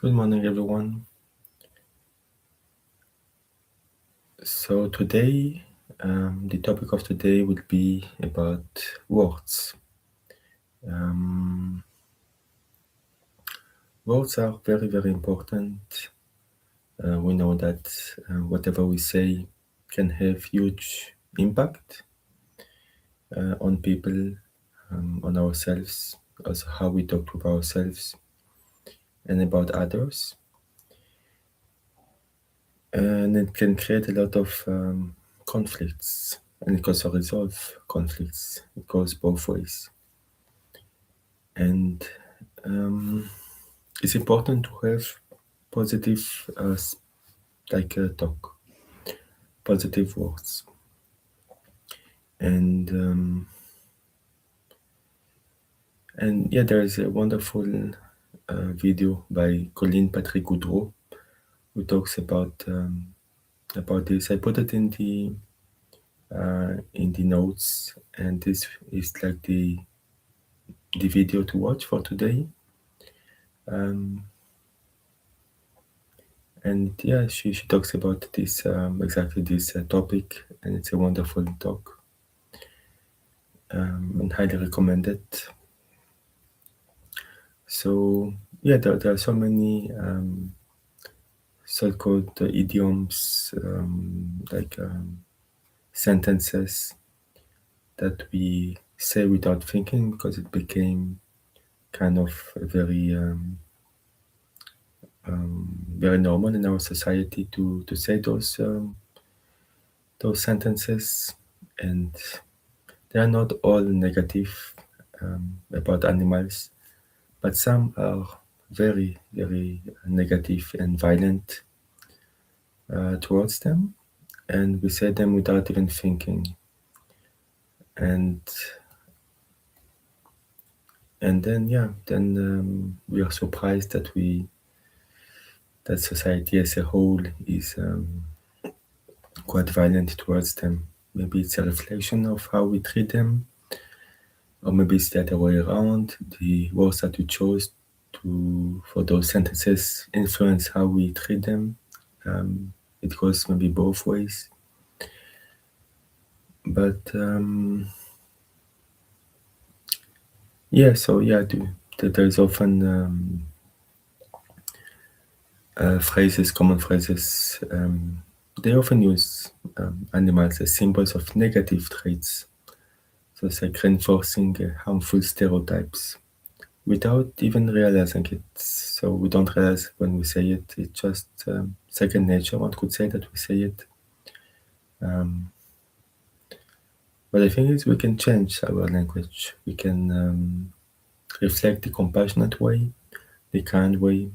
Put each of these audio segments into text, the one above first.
Good morning, everyone. So today, the topic of today will be about words. Um, Words are very, very important. We know that whatever we say can have huge impact on people, on ourselves, also how we talk to ourselves and about others. And it can create a lot of conflicts, and it can also resolve conflicts. It goes both ways. And it's important to have positive talk, positive words. And yeah, there is a wonderful video by Colleen Patrick-Goudreau who talks about this. I put it in the notes, and this is like the video to watch for today. And yeah, she talks about this exactly this topic, and it's a wonderful talk, and highly recommend it. So yeah, there are so many so-called idioms, sentences that we say without thinking because it became kind of very very normal in our society to say those sentences, and they are not all negative about animals, but some are very, very negative and violent towards them, and we say them without even thinking. And then we are surprised that society as a whole is quite violent towards them. Maybe it's a reflection of how we treat them, or maybe it's the other way around. The words that we chose for those sentences influence how we treat them. It goes maybe both ways. But there is often common phrases. They often use animals as symbols of negative traits. So it's like reinforcing harmful stereotypes without even realizing it. So we don't realize when we say it. It's just second nature. One could say that we say it. But the thing is, we can change our language. We can reflect the compassionate way, the kind way.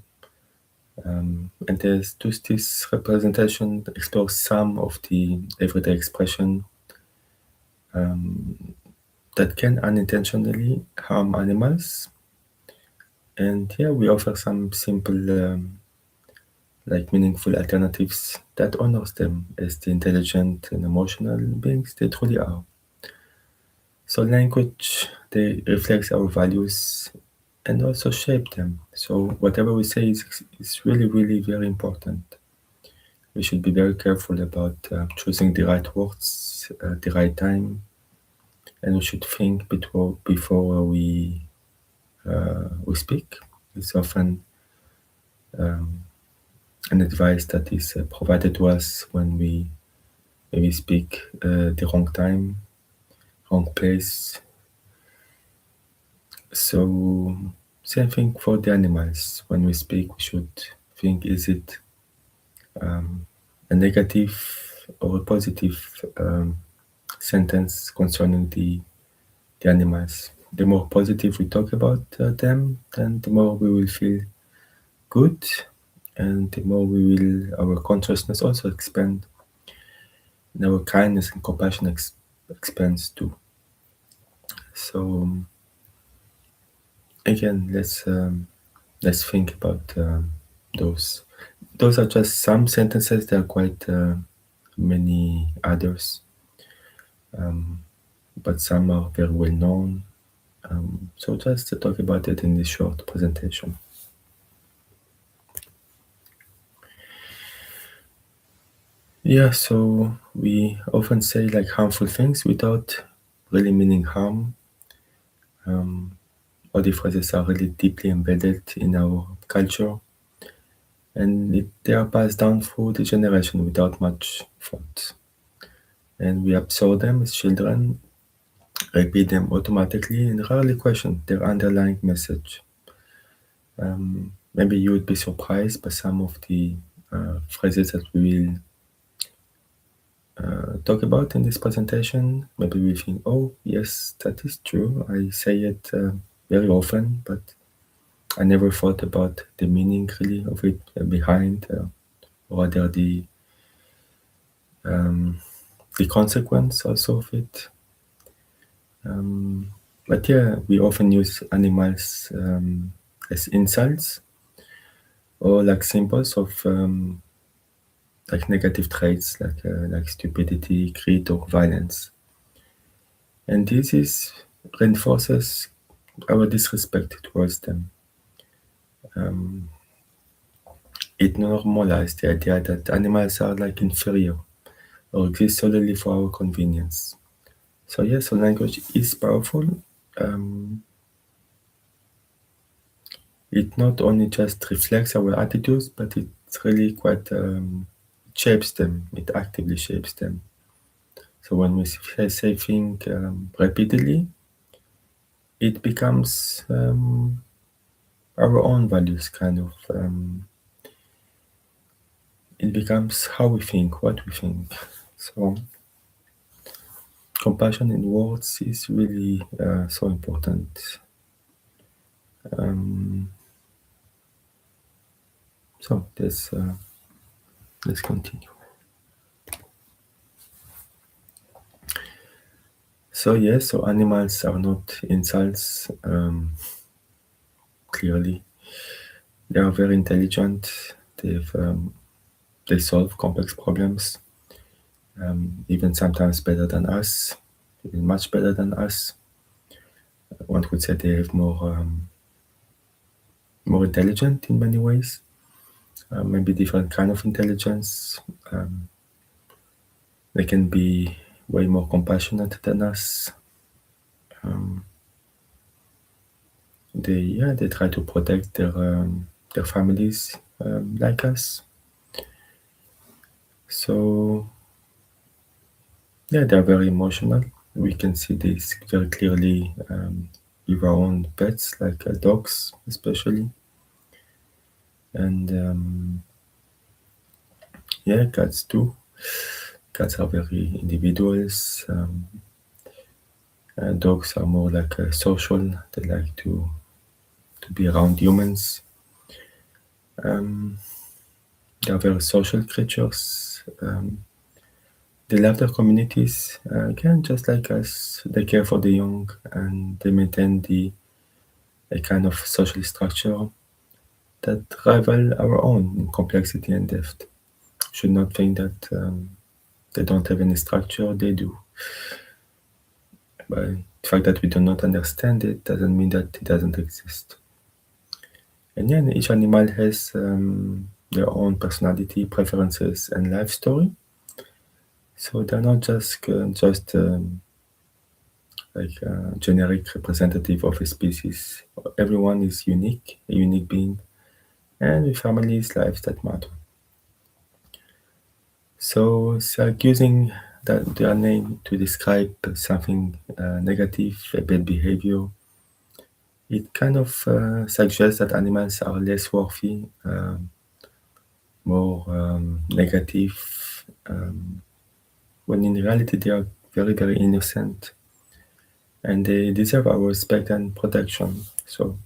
And there's just this representation explores some of the everyday expression that can unintentionally harm animals. And yeah, we offer some simple, meaningful alternatives that honors them as the intelligent and emotional beings they truly are. So language, they reflects our values and also shape them. So whatever we say is really, really very important. We should be very careful about choosing the right words at the right time, and we should think before we speak. It's often an advice that is provided to us when we maybe speak the wrong time, wrong place. So same thing for the animals. When we speak, we should think: is it a negative or a positive sentence concerning the animals? The more positive we talk about them, then the more we will feel good, and the more our consciousness also expand, and our kindness and compassion expands too. So again, let's think about those. Those are just some sentences. There are quite many others, but some are very well known. So just to talk about it in this short presentation. Yeah, so we often say like harmful things without really meaning harm. Um, all the phrases are really deeply embedded in our culture, and they are passed down through the generation without much thought. And we absorb them as children, repeat them automatically, and rarely question their underlying message. Maybe you would be surprised by some of the phrases that we will talk about in this presentation. Maybe we think, oh, yes, that is true. I say it very often, but I never thought about the meaning really of it behind, or rather um, the consequence also of it. Um, but yeah, we often use animals as insults or like symbols of like negative traits like stupidity, greed, or violence. And this is reinforces our disrespect towards them. Um, it normalizes the idea that animals are like inferior or exist solely for our convenience. So yes, so language is powerful. Um, it not only just reflects our attitudes, but it's really quite shapes them. It actively shapes them. So when we say things repeatedly, it becomes our own values, kind of. It becomes how we think, what we think. So compassion in words is really so important. Um, so let's continue. So yes, so animals are not insults. Clearly, they are very intelligent. They've they solve complex problems, even sometimes better than us, even much better than us. One could say they have more intelligent in many ways. Maybe different kind of intelligence. Um, they can be way more compassionate than us. Um, they try to protect their families like us. So yeah, they're very emotional. We can see this very clearly with our own pets, like dogs, especially, and yeah, cats too. Cats are very individuals. Dogs are more like social. They like to be around humans. Um, they are very social creatures. They love their communities. Again, just like us, they care for the young and they maintain the a kind of social structure that rival our own in complexity and depth. Should not think that they don't have any structure. They do. But the fact that we do not understand it doesn't mean that it doesn't exist. And yeah, each animal has their own personality, preferences, and life story. So they're not just like a generic representative of a species. Everyone is unique, a unique being, and with families, lives that matter. So it's like using their name to describe something negative, a bad behavior. It kind of suggests that animals are less worthy, more negative, um, when in reality they are very, very innocent and they deserve our respect and protection. So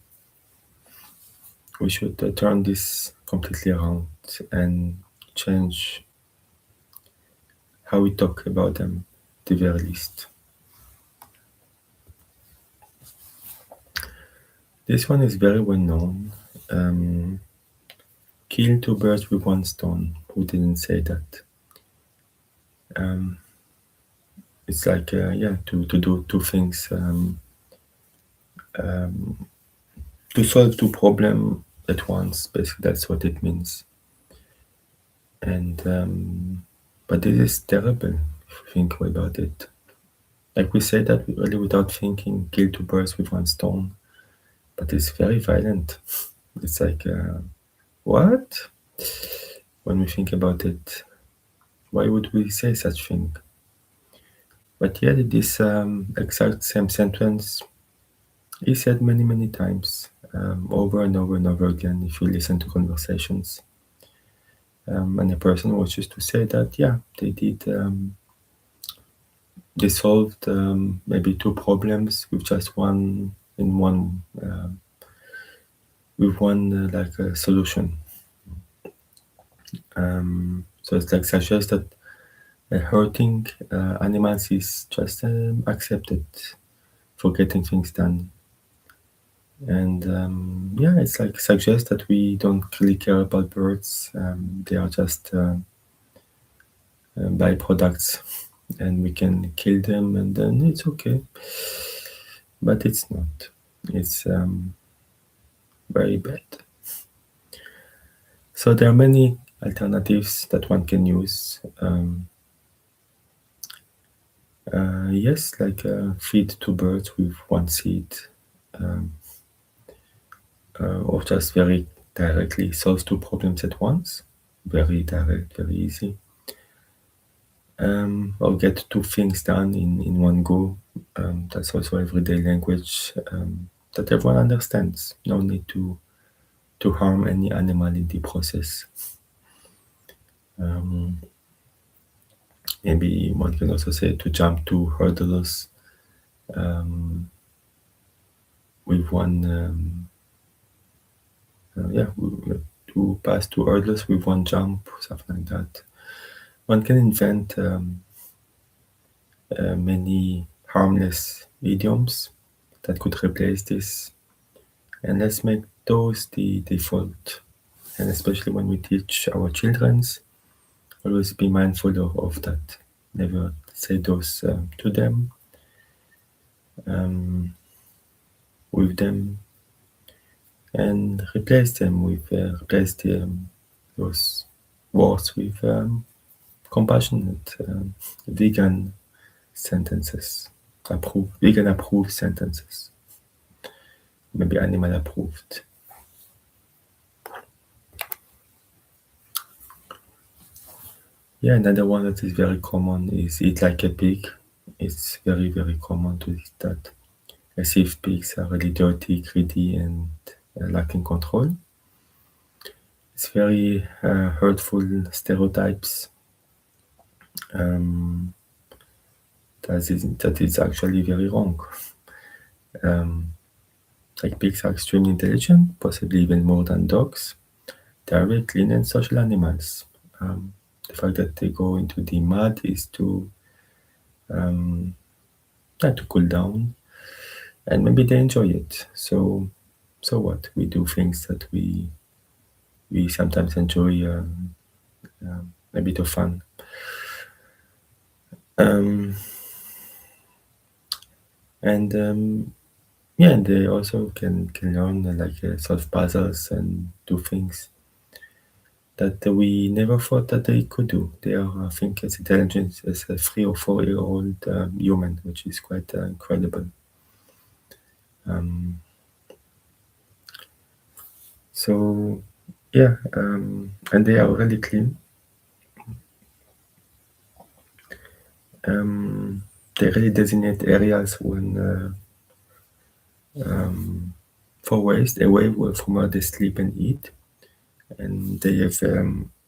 we should turn this completely around and change how we talk about them, at the very least. This one is very well known. Um, Kill two birds with one stone. Who didn't say that? Um, it's like, yeah, to do two things. Um, to solve two problems at once. Basically, that's what it means. And But this is terrible if you think about it. Like we say that really without thinking, kill two birds with one stone, but it's very violent. It's like, what? When we think about it, why would we say such thing? But yet, this exact same sentence is said many, many times, over and over and over again, if you listen to conversations. And a person was just to say that, yeah, they solved maybe two problems with just one in one with one like a solution. So it's like suggest that hurting animals is just accepted for getting things done. And yeah, it's like suggest that we don't really care about birds. They are just byproducts, and we can kill them, and then it's okay. But it's not. It's very bad. So there are many alternatives that one can use. Yes, like feed two birds with one seed, or just very directly solve two problems at once. Very direct, very easy. Or get two things done in one go. That's also everyday language that everyone understands. No need to harm any animal in the process. Maybe one can also say to jump two hurdles with one, to pass two hurdles with one jump, something like that. One can invent many harmless idioms that could replace this, and let's make those the default. And especially when we teach our children, always be mindful of that. Never say those to them, with them, and replace them with those words with compassionate vegan sentences, vegan approved sentences, maybe animal approved. Yeah, another one that is very common is eat like a pig. It's very, very common to eat that, as if pigs are really dirty, greedy, and lacking control. It's very hurtful stereotypes that is actually very wrong. Like pigs are extremely intelligent, possibly even more than dogs. They are very clean and social animals. The fact that they go into the mud is to cool down, and maybe they enjoy it. So what? We do things that we sometimes enjoy, a bit of fun. And yeah, and they also can learn like solve puzzles and do things that we never thought that they could do. They are, I think, as intelligent as a 3 or 4 year old human, which is quite incredible. So yeah, and they are really clean. They really designate areas for waste away from where they sleep and eat, and they have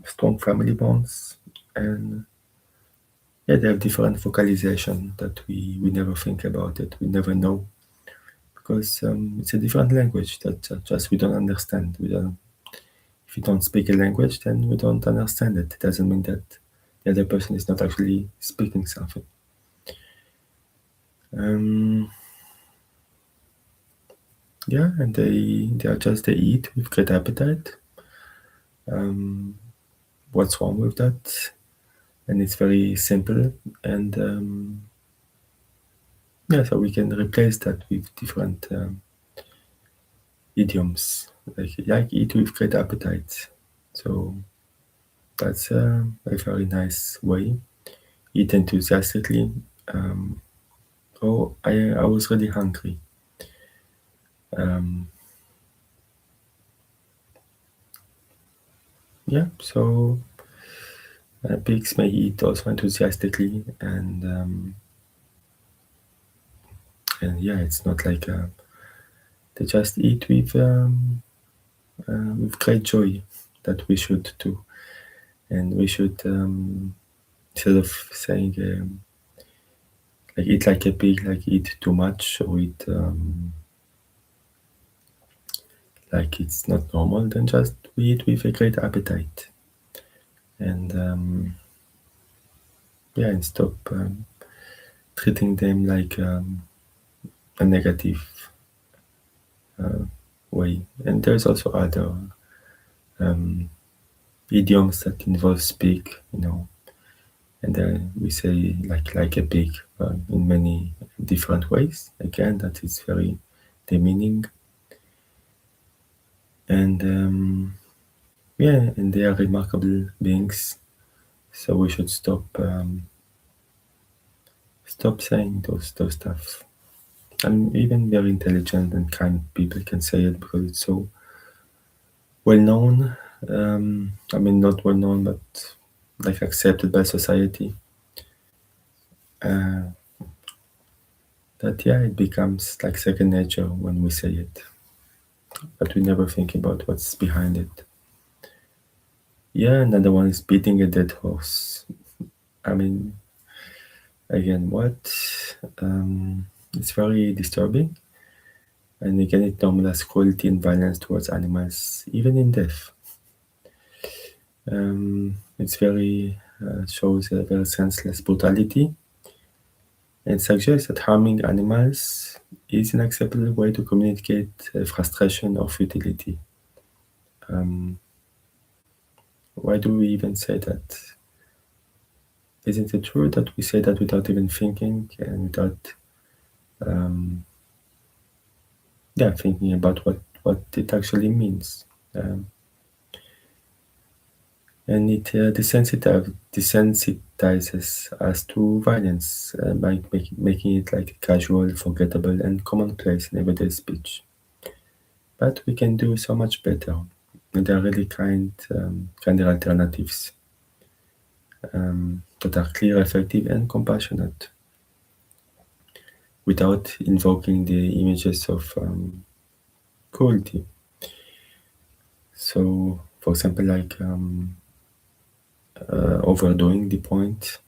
strong family bonds, and yeah, they have different vocalization that we never think about it, we never know, because it's a different language that just we don't understand. We don't. If you don't speak a language, then we don't understand it. It doesn't mean that the other person is not actually speaking something. Yeah, and they eat with great appetite. What's wrong with that? And it's very simple, and yeah, so we can replace that with different idioms, like eat with great appetite. So That's a very nice way. Eat enthusiastically. Um, oh, I was really hungry. Um, yeah, so pigs may eat also enthusiastically, and yeah, it's not like they just eat with great joy that we should too, and we should instead of saying like eat like a pig, like eat too much or eat like it's not normal, then just we eat with a great appetite, and yeah, and stop treating them like a negative way. And there's also other um, idioms that involve speak, and we say like a pig in many different ways. Again, that is very demeaning, and yeah, and they are remarkable beings. So we should stop saying those stuff. And even very intelligent and kind people can say it because it's so well known. I mean, not well known, but like accepted by society. Uh, that yeah, it becomes like second nature when we say it, but we never think about what's behind it. Yeah, another one is beating a dead horse. I mean, again, what? It's very disturbing, and again, it normalizes cruelty and violence towards animals, even in death. It's very shows a very senseless brutality and suggests that harming animals is an acceptable way to communicate frustration or futility. Um, why do we even say that? Isn't it true that we say that without even thinking and without, um, yeah, thinking about what it actually means? Um, and it desensitizes us to violence by making it like casual, forgettable, and commonplace in everyday speech. But we can do so much better. And there are really kinder alternatives that are clear, effective, and compassionate without invoking the images of cruelty. So, for example, like overdoing the point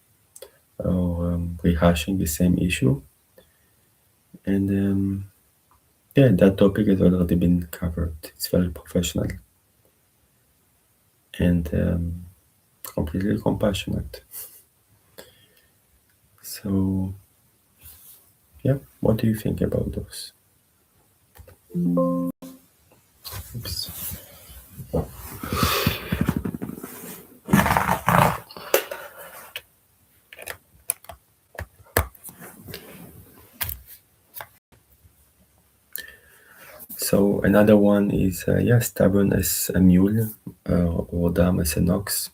or rehashing the same issue. And yeah, that topic has already been covered. It's very professional and completely compassionate. So, yeah, what do you think about those? Oops. So another one is yeah, stubborn as a mule or dumb as an ox.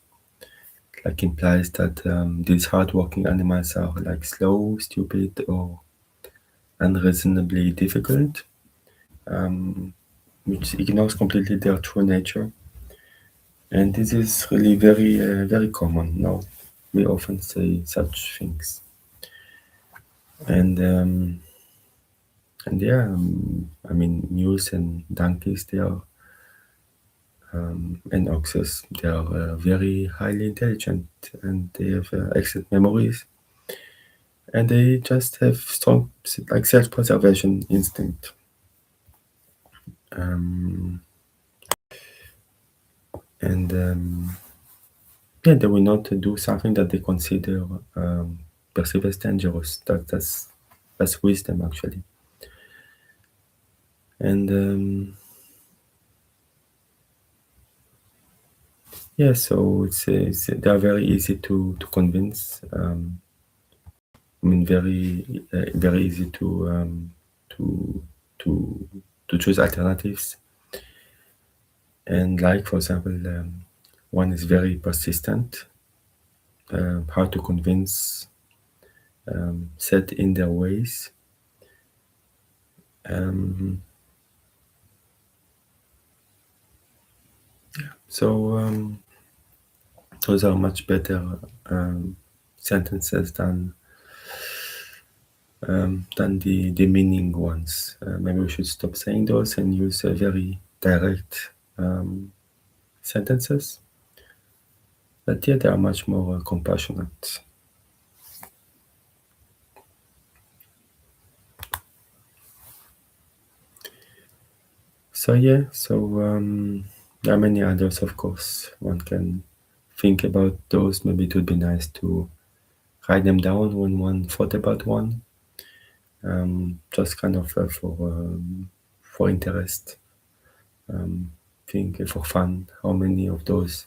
Like implies that these hardworking animals are like slow, stupid, or unreasonably difficult, which ignores completely their true nature. And this is really very common now. We often say such things, and yeah, I mean mules and donkeys they are and oxes. They are very highly intelligent and they have excellent memories and they just have strong like self-preservation instinct. Um, and yeah, they will not do something that they consider perceive as dangerous. That's wisdom actually. And yeah, so they are very easy to convince. I mean, very easy to to to choose alternatives. And like for example, One is very persistent, hard to convince, set in their ways. So those are much better sentences than the meaning ones. Maybe we should stop saying those and use very direct sentences. But yeah, they are much more compassionate. So yeah, there are many others, of course. One can think about those. Maybe it would be nice to write them down when one thought about one, just kind of for interest. Think for fun, how many of those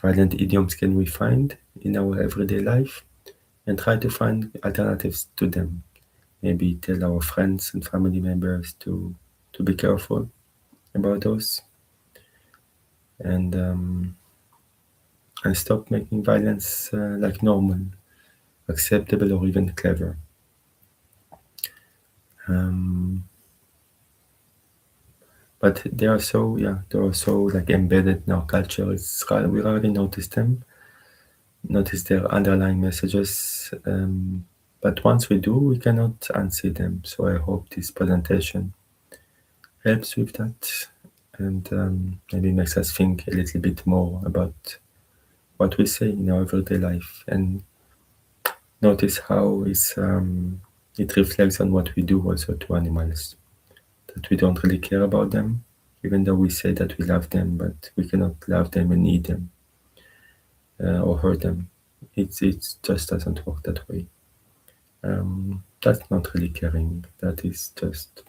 violent idioms can we find in our everyday life, and try to find alternatives to them. Maybe tell our friends and family members to be careful about those, and stop making violence like normal, acceptable, or even clever. But they are so like embedded in our culture. We rarely notice them, notice their underlying messages. But once we do, we cannot unsee them. So I hope this presentation helps with that, and maybe makes us think a little bit more about what we say in our everyday life, and notice how it reflects on what we do also to animals. That we don't really care about them, even though we say that we love them, but we cannot love them and eat them or hurt them. It just doesn't work that way. That's not really caring. That is just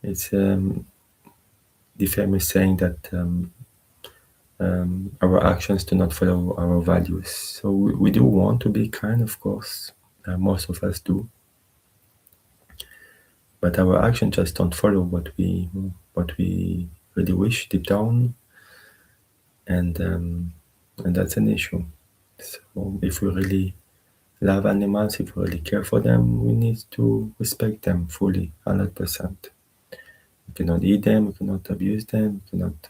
it's the famous saying that our actions do not follow our values. So we do want to be kind, of course. Most of us do, but our actions just don't follow what we really wish deep down, and that's an issue. So if we really love animals, if we really care for them, we need to respect them fully, 100%. We cannot eat them, we cannot abuse them, we cannot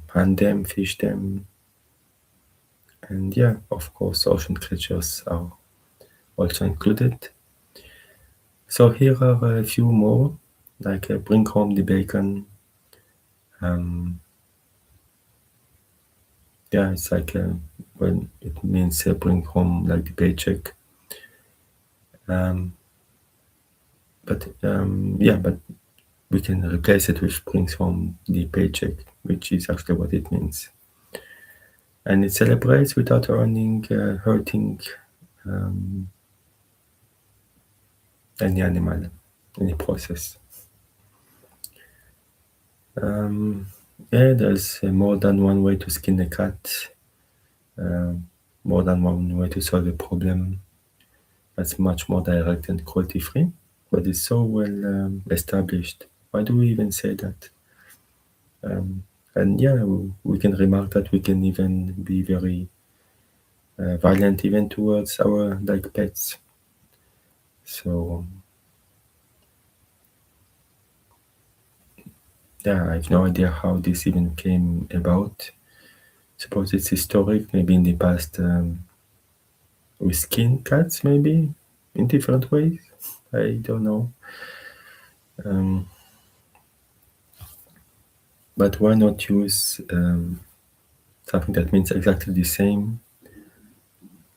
hunt them, fish them, and yeah, of course, ocean creatures are also included. So here are a few more, like bring home the bacon. Yeah, it's like when it means bring home like the paycheck. But we can replace it with brings home the paycheck, which is actually what it means. And it celebrates without hurting any animal, any process. There's more than one way to skin a cat, more than one way to solve a problem. That's much more direct and cruelty-free, but it's so well established. Why do we even say that? And yeah, we can remark that we can even be very violent even towards our like pets. So yeah, I have no idea how this even came about. Suppose it's historic. Maybe in the past we skinned cats, maybe in different ways. I don't know. But why not use something that means exactly the same,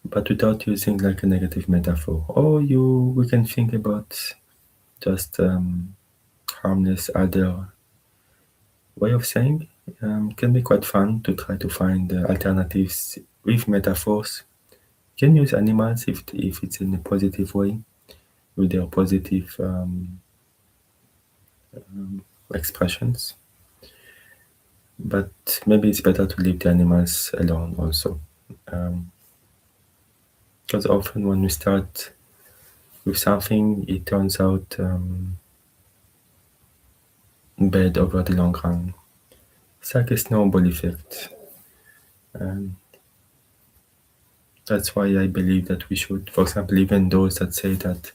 but without using like a negative metaphor? Or we can think about just harmless other way of saying. Can be quite fun to try to find alternatives with metaphors. You can use animals if it's in a positive way, with their positive expressions. But maybe it's better to leave the animals alone also. Because often when we start with something, it turns out bad over the long run. It's like a snowball effect. And that's why I believe that we should, for example, even those that say that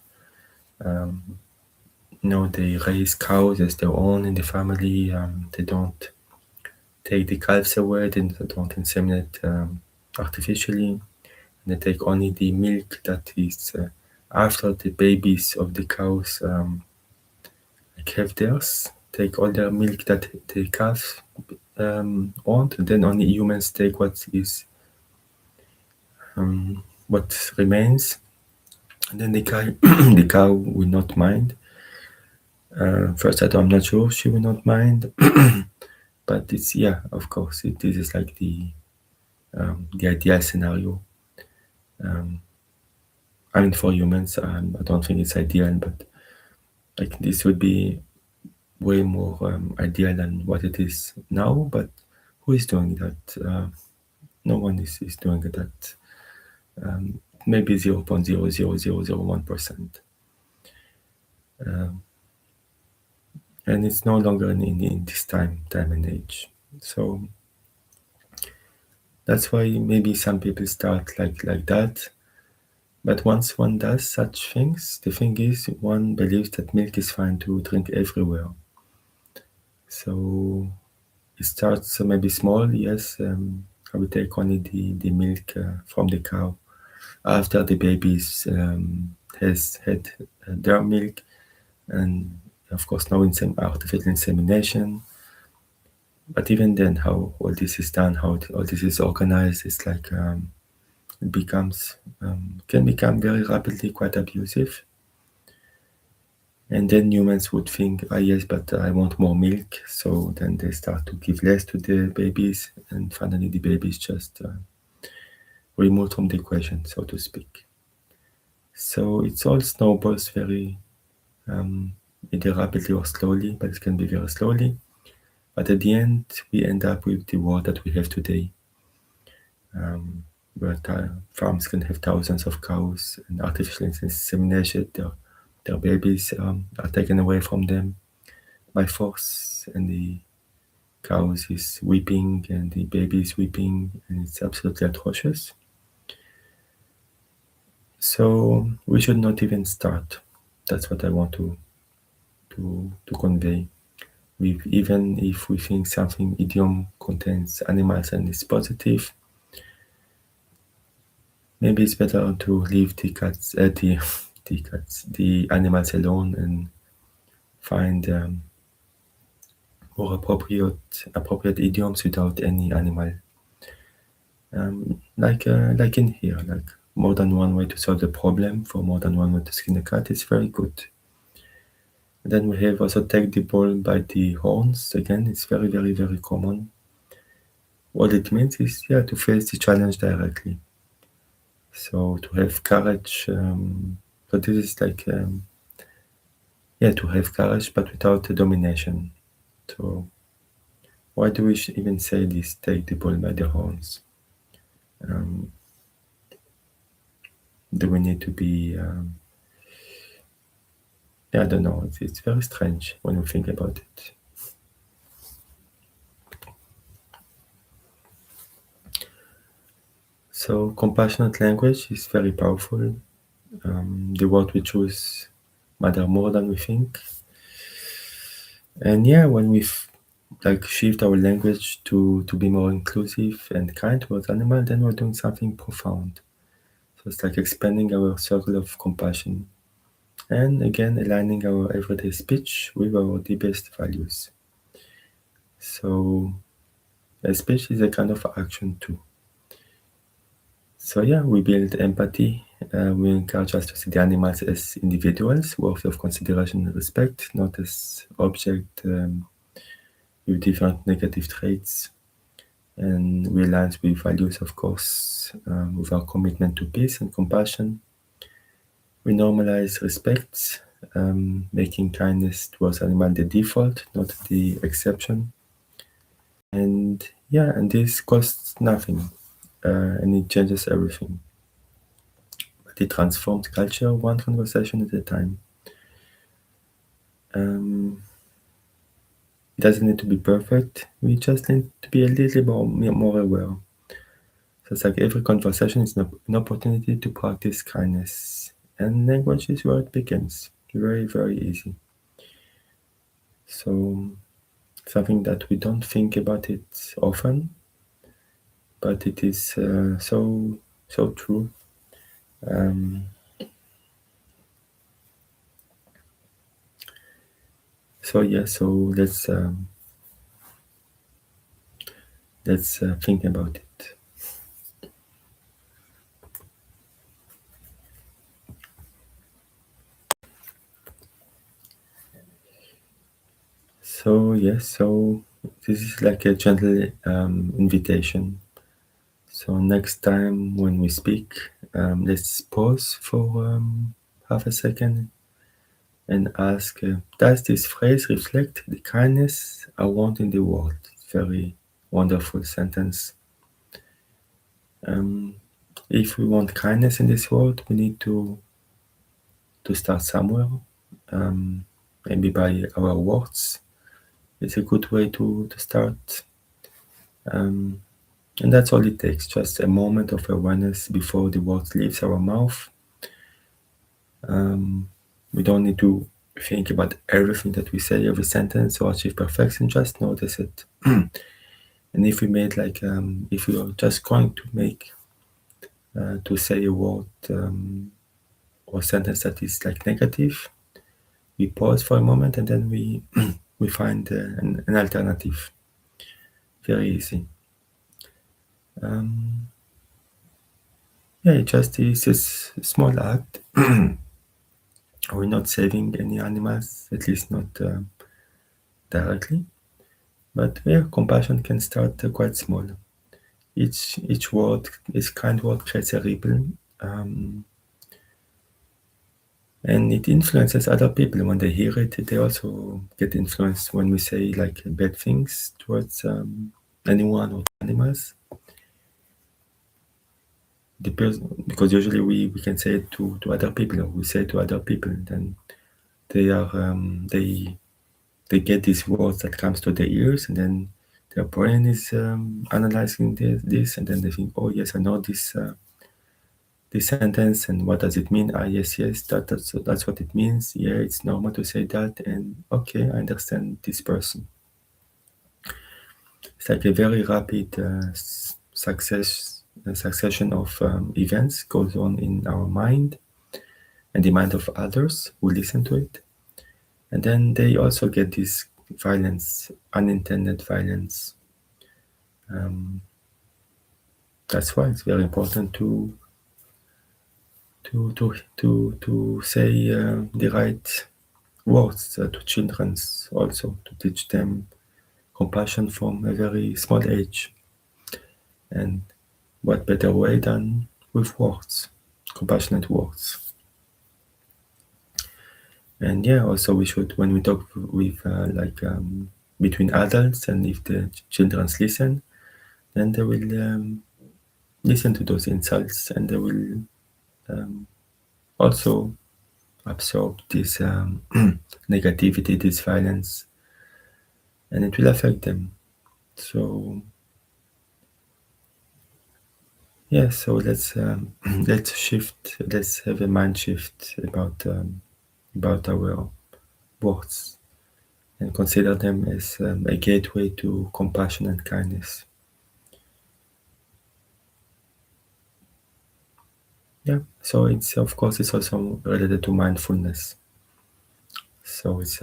they raise cows as their own in the family. They don't take the calves away. They don't inseminate artificially. They take only the milk that is after the babies of the cows have theirs. Take all their milk that the calves want, and then only humans take what remains. And then the cow, the cow will not mind. First, I'm not sure she will not mind, but it's of course, this is like the ideal scenario. I mean, for humans, I don't think it's ideal, but like this would be way more ideal than what it is now. But who is doing that? No one is doing that. Maybe 0.00001%. And it's no longer in this time and age. So that's why maybe some people start like that. But once one does such things, the thing is, one believes that milk is fine to drink everywhere. So it starts maybe small, yes. I will take only the milk from the cow after the babies has had their milk, and of course no artificial insemination. But even then, how all this is done, how all this is organized, it's like it becomes can become very rapidly quite abusive. And then humans would think, yes, but I want more milk. So then they start to give less to the babies, and finally the babies just removed from the equation, so to speak. So it's all snowballs very either rapidly or slowly, but it can be very slowly. But at the end, we end up with the world that we have today, where farms can have thousands of cows and artificial insemination. Their babies are taken away from them by force, and the cows is weeping and the baby is weeping, and it's absolutely atrocious. So we should not even start. That's what I want to convey. Even if we think something idiom contains animals and is positive, maybe it's better to leave the animals alone and find more appropriate idioms without any animal. Like in here, like more than one way to solve the problem, for more than one way to skin a cat is very good. And then we have also take the bull by the horns. Again, it's very, very, very common. What it means is to face the challenge directly. So to have courage. So this is like to have courage, but without the domination. So why do we even say this? Take the bull by the horns. Do we need to be? I don't know. It's very strange when you think about it. So compassionate language is very powerful. The word we choose matter more than we think. And when we shift our language to be more inclusive and kind towards animals, then we're doing something profound. So it's like expanding our circle of compassion, and again aligning our everyday speech with our deepest values. So a speech is a kind of action too. So we build empathy. We encourage us to see the animals as individuals worthy of consideration and respect, not as objects with different negative traits. And we align with values, of course, with our commitment to peace and compassion. We normalize respect, making kindness towards animals the default, not the exception. And and this costs nothing, and it changes everything. But it transforms culture one conversation at a time. It doesn't need to be perfect. We just need to be a little more aware. So it's like every conversation is an opportunity to practice kindness. And language is where it begins. Very, very easy. So something that we don't think about it often, but it is so true. Um, so yeah, so let's think about it. So yes, so this is like a gentle invitation. So next time when we speak, let's pause for half a second and ask, does this phrase reflect the kindness I want in the world? Very wonderful sentence. Um, if we want kindness in this world, we need to start somewhere. Um, maybe by our words. It's a good way to start. Um, and that's all it takes, just a moment of awareness before the word leaves our mouth. We don't need to think about everything that we say, every sentence, or achieve perfection, just notice it. And if we made if we are just going to to say a word or sentence that is like negative, we pause for a moment and then we find an alternative. Very easy. Um, yeah, it just is a small act. We're not saving any animals, at least not directly. But yeah, compassion can start quite small. Each word, each kind word creates a ripple, um, and it influences other people. When they hear it, they also get influenced when we say like bad things towards anyone or animals. The person, because usually we can say it to other people, or we say it to other people, then they are they get these words that comes to their ears, and then their brain is analyzing this, and then they think, oh yes, I know this sentence, and what does it mean? Ah yes, that's what it means. Yeah, it's normal to say that, and okay, I understand this person. It's like a very rapid succession of events goes on in our mind and the mind of others who listen to it, and then they also get this violence, unintended violence. Um, that's why it's very important to say the right words to children, also to teach them compassion from a very small age. And what better way than with words, compassionate words. And yeah, also we should, when we talk with between adults, and if the children listen, then they will listen to those insults, and they will also absorb this negativity, this violence, and it will affect them. So yeah, so let's let's shift. Let's have a mind shift about our words and consider them as a gateway to compassion and kindness. Yeah. So it's, of course, it's also related to mindfulness. So it's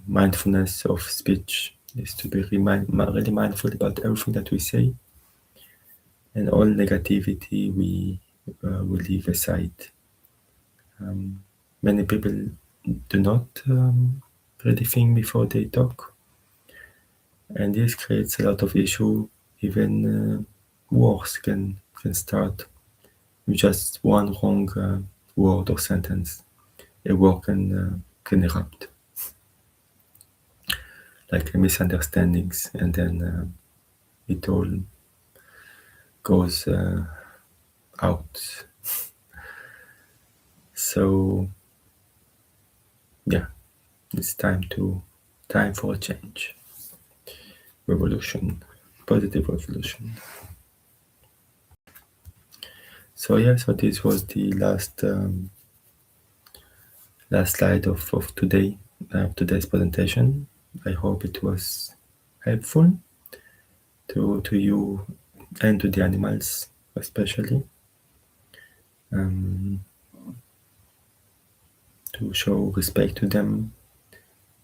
mindfulness of speech is to be really mindful about everything that we say, and all negativity we leave aside. Many people do not really think before they talk, and this creates a lot of issue. Even wars can start with just one wrong word or sentence. A war can erupt, like misunderstandings, and then it all goes out. So yeah, it's time for a change. revolution, positive revolution. So this was the last slide of today's presentation. I hope it was helpful to you and to the animals especially, to show respect to them,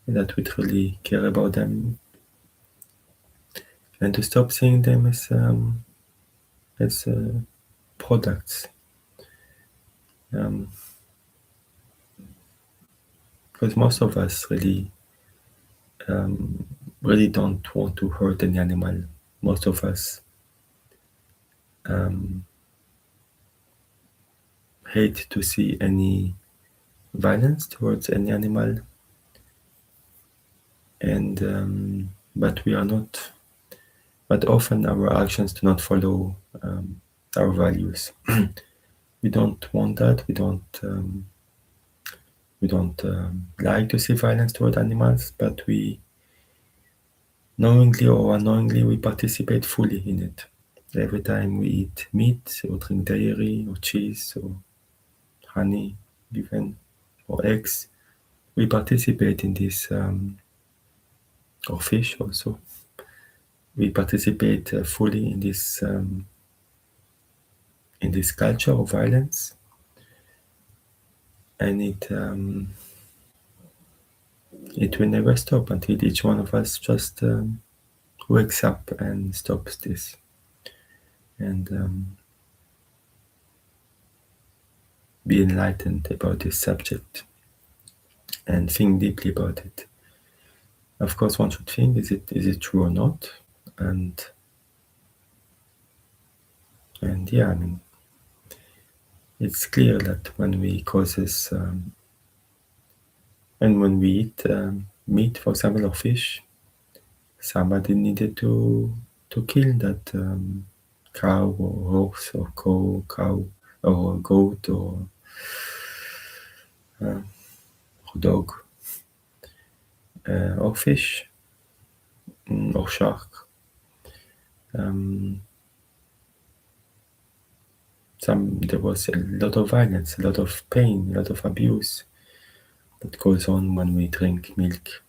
that we truly care about them, and to stop seeing them as products. Because most of us really don't want to hurt any animal. Most of us hate to see any violence towards any animal, and but we are not. But often our actions do not follow our values. We don't want that. We don't like to see violence toward animals, but we knowingly or unknowingly we participate fully in it. Every time we eat meat or drink dairy or cheese or honey, even or eggs, we participate in this, or fish also. We participate fully in this culture of violence, and it will never stop until each one of us just wakes up and stops this, and be enlightened about this subject and think deeply about it. Of course, one should think: is it true or not? And yeah, I mean, it's clear that when we causes and when we eat meat, for example, or fish, somebody needed to kill that cow or horse or cow or goat or dog or fish or shark. There was a lot of violence, a lot of pain, a lot of abuse that goes on when we drink milk.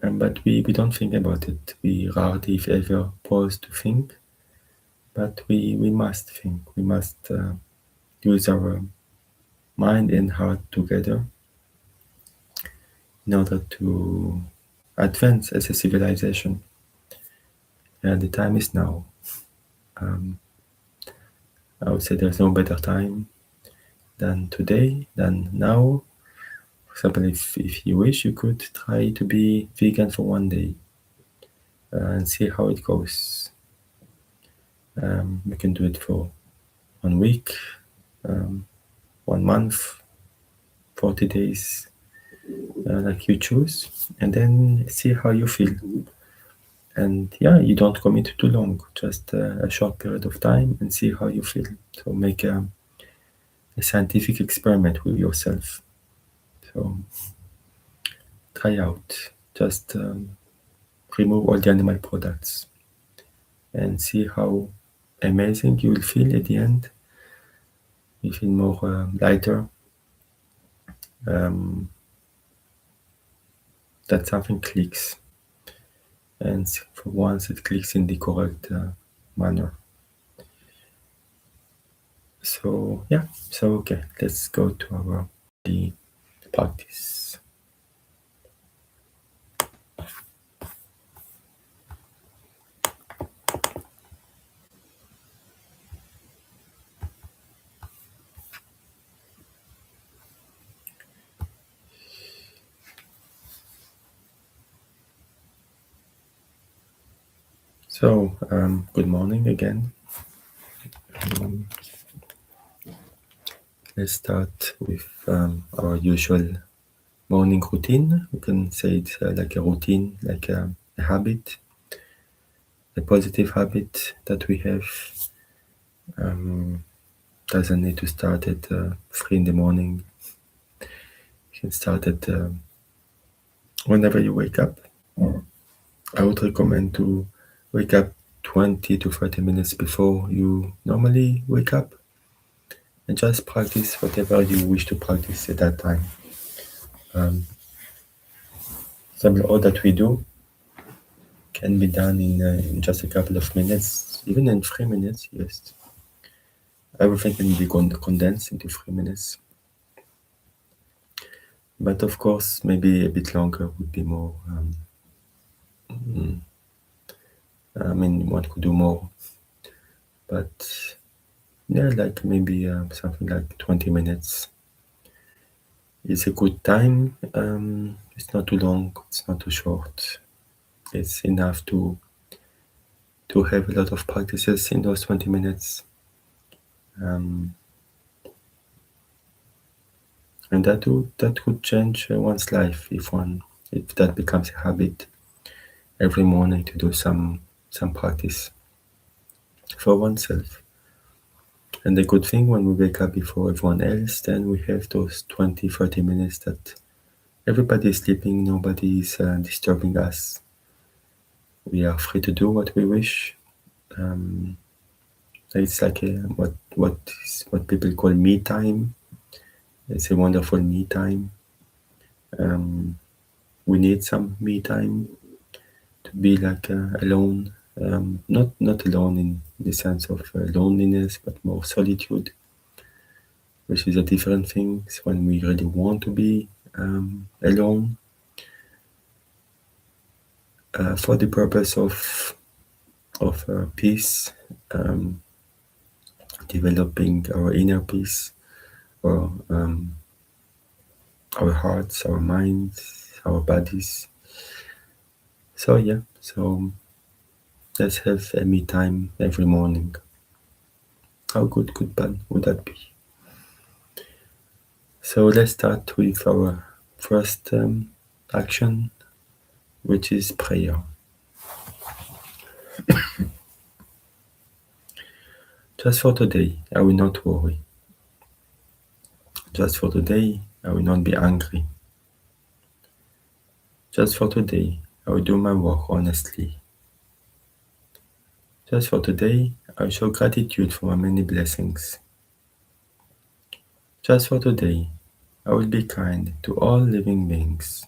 But we don't think about it. We rarely, if ever, pause to think. But we must think. We must use our mind and heart together in order to advance as a civilization. And the time is now. I would say there's no better time than today, than now. For example, if you wish, you could try to be vegan for one day and see how it goes. You can do it for 1 week, 1 month, 40 days, like you choose, and then see how you feel. And yeah, you don't commit too long, just a short period of time, and see how you feel. So make a scientific experiment with yourself. So try out, just remove all the animal products and see how amazing you will feel at the end. You feel more lighter, that something clicks, and for once it clicks in the correct manner. So yeah, so okay, let's go to our daily practice. So good morning again. Let's start with our usual morning routine. We can say it's like a routine, like a habit, a positive habit that we have. Doesn't need to start at 3 in the morning. You can start at whenever you wake up, I would recommend to wake up 20 to 30 minutes before you normally wake up and just practice whatever you wish to practice at that time. Some all that we do can be done in just a couple of minutes, even in 3 minutes. Yes, everything can be condensed into 3 minutes. But of course, maybe a bit longer would be more. I mean, one could do more, but yeah, like maybe something like 20 minutes is a good time. It's not too long, it's not too short. It's enough to have a lot of practices in those 20 minutes. And that would change one's life if that becomes a habit every morning to do some practice for oneself. And the good thing when we wake up before everyone else, then we have those 20, 30 minutes that everybody is sleeping, nobody is disturbing us. We are free to do what we wish. Um, it's like what people call me time. It's a wonderful me time. Um, we need some me time to be like alone, not alone in the sense of loneliness, but more solitude, which is a different thing. It's when we really want to be alone for the purpose of peace, um, developing our inner peace, or our hearts, our minds, our bodies. So yeah, so let's have a me time every morning. How good could would that be? So let's start with our first action, which is prayer. Just for today, I will not worry. Just for today, I will not be angry. Just for today, I will do my work honestly. Just for today, I will show gratitude for my many blessings. Just for today, I will be kind to all living beings.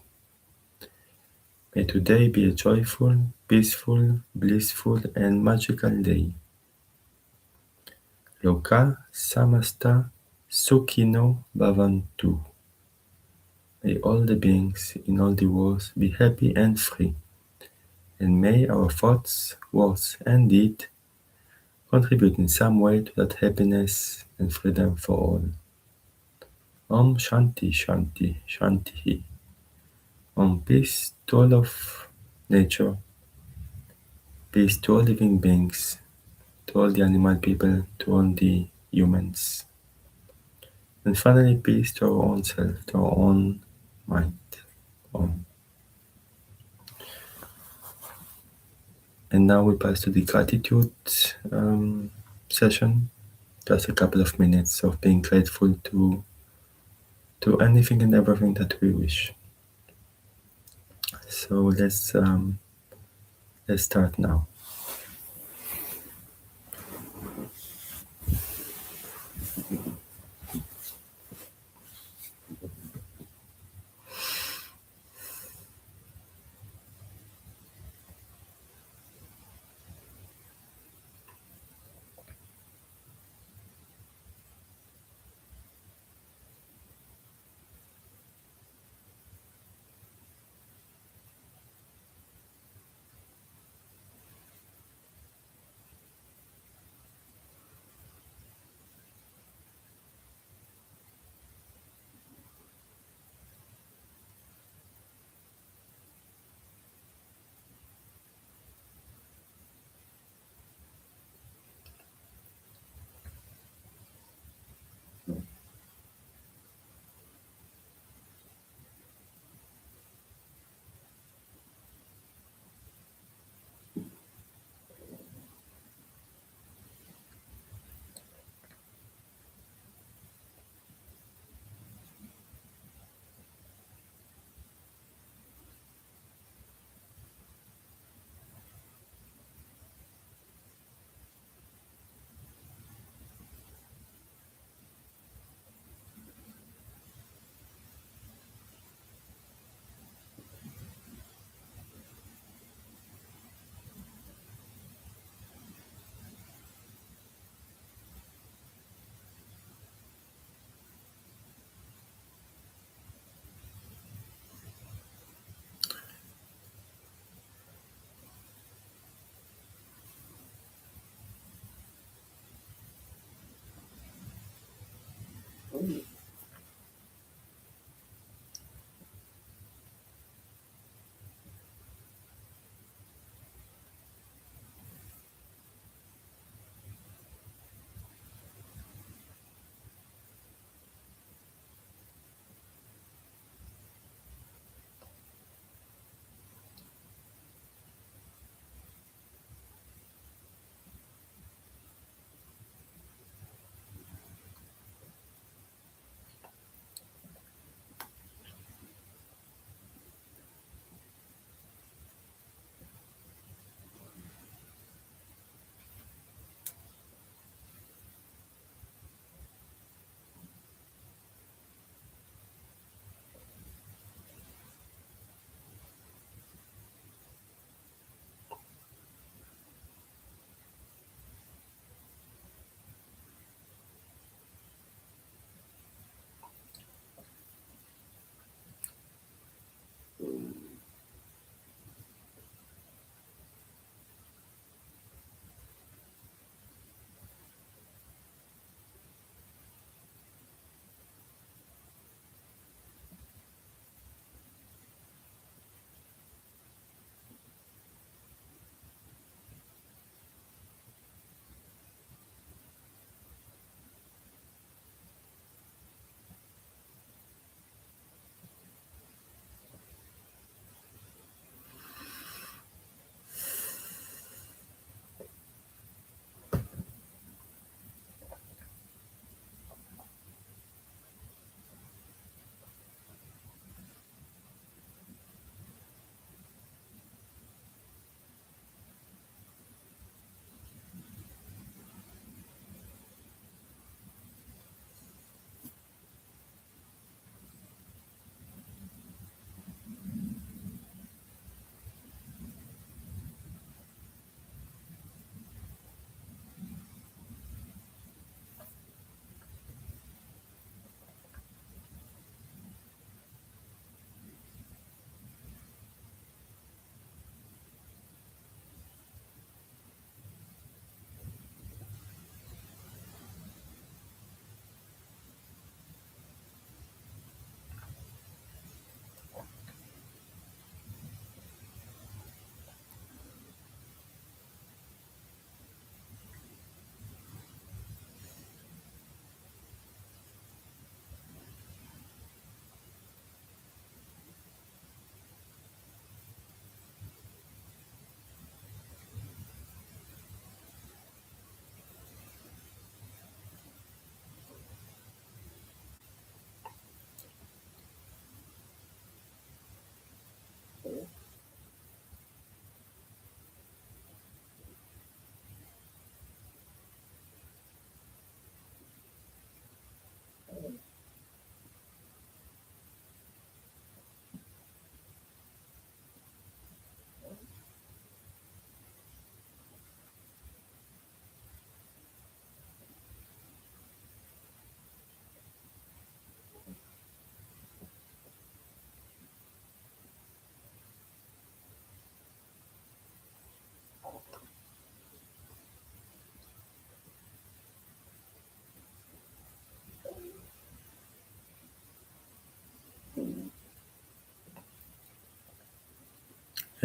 May today be a joyful, peaceful, blissful, and magical day. Loka samasta sukhino bhavantu. May all the beings in all the worlds be happy and free, and may our thoughts, words, and deeds contribute in some way to that happiness and freedom for all. Om Shanti Shanti Shanti. Om peace to all of nature, peace to all living beings, to all the animal people, to all the humans. And finally, peace to our own self, to our own mind. Om. And now we pass to the gratitude session. Just a couple of minutes of being grateful to anything and everything that we wish. So let's start now.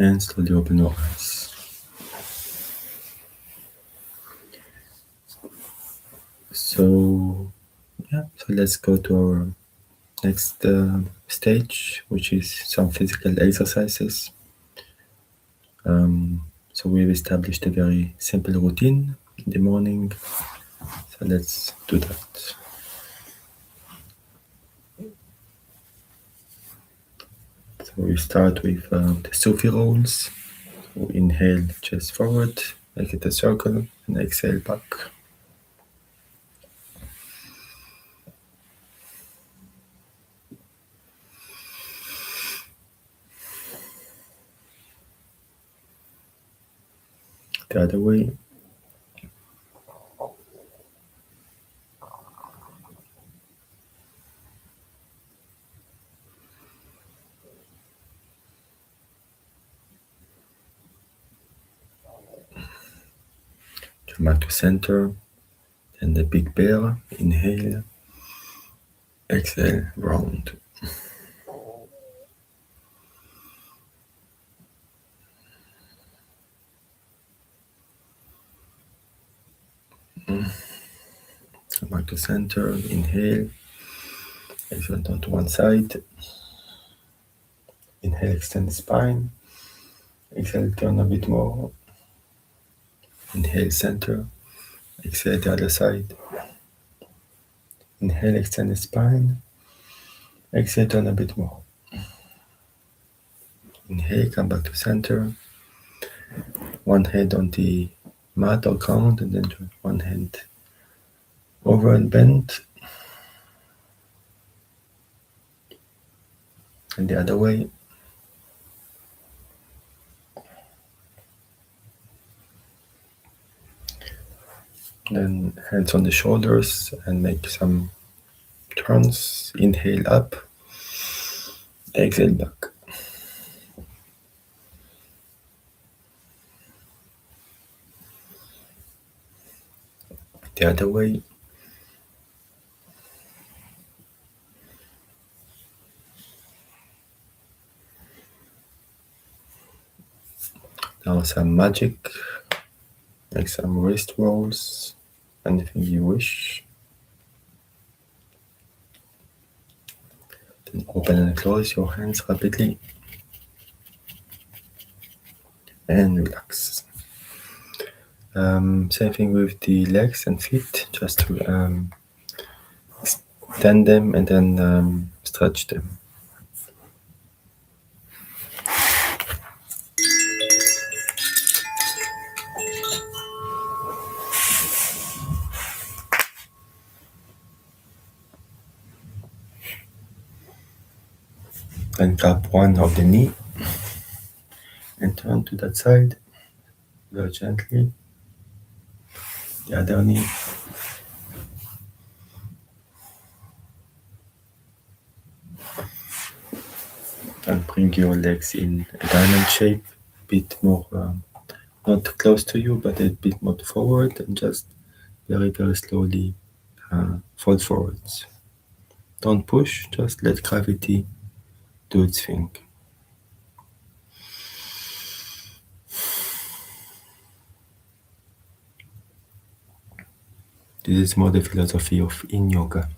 And slowly open your eyes. So, yeah, so let's go to our next stage, which is some physical exercises. So we've established a very simple routine in the morning. So let's do that. So we start with the Sufi rolls. So inhale chest forward, make it a circle, and exhale back. The other way. Come back to center. And the big bear. Inhale. Exhale, round. Come back to center. Inhale. Exhale down to one side. Inhale, extend the spine. Exhale, turn a bit more. Inhale, center. Exhale, the other side. Inhale, extend the spine. Exhale, turn a bit more. Inhale, come back to center. One hand on the mat or ground, and then one hand over and bend. And the other way. Then hands on the shoulders and make some turns. Inhale up. Exhale back. The other way. Now some magic. Make some wrist rolls. Anything you wish. Then open and close your hands rapidly. And relax. Same thing with the legs and feet. Just to extend them and then stretch them. Then grab one of the knee and turn to that side very gently. The other knee. And bring your legs in a diamond shape, a bit more, not close to you, but a bit more forward, and just very, very slowly fall forwards. Don't push, just let gravity do its thing. This is more the philosophy of Yin Yoga.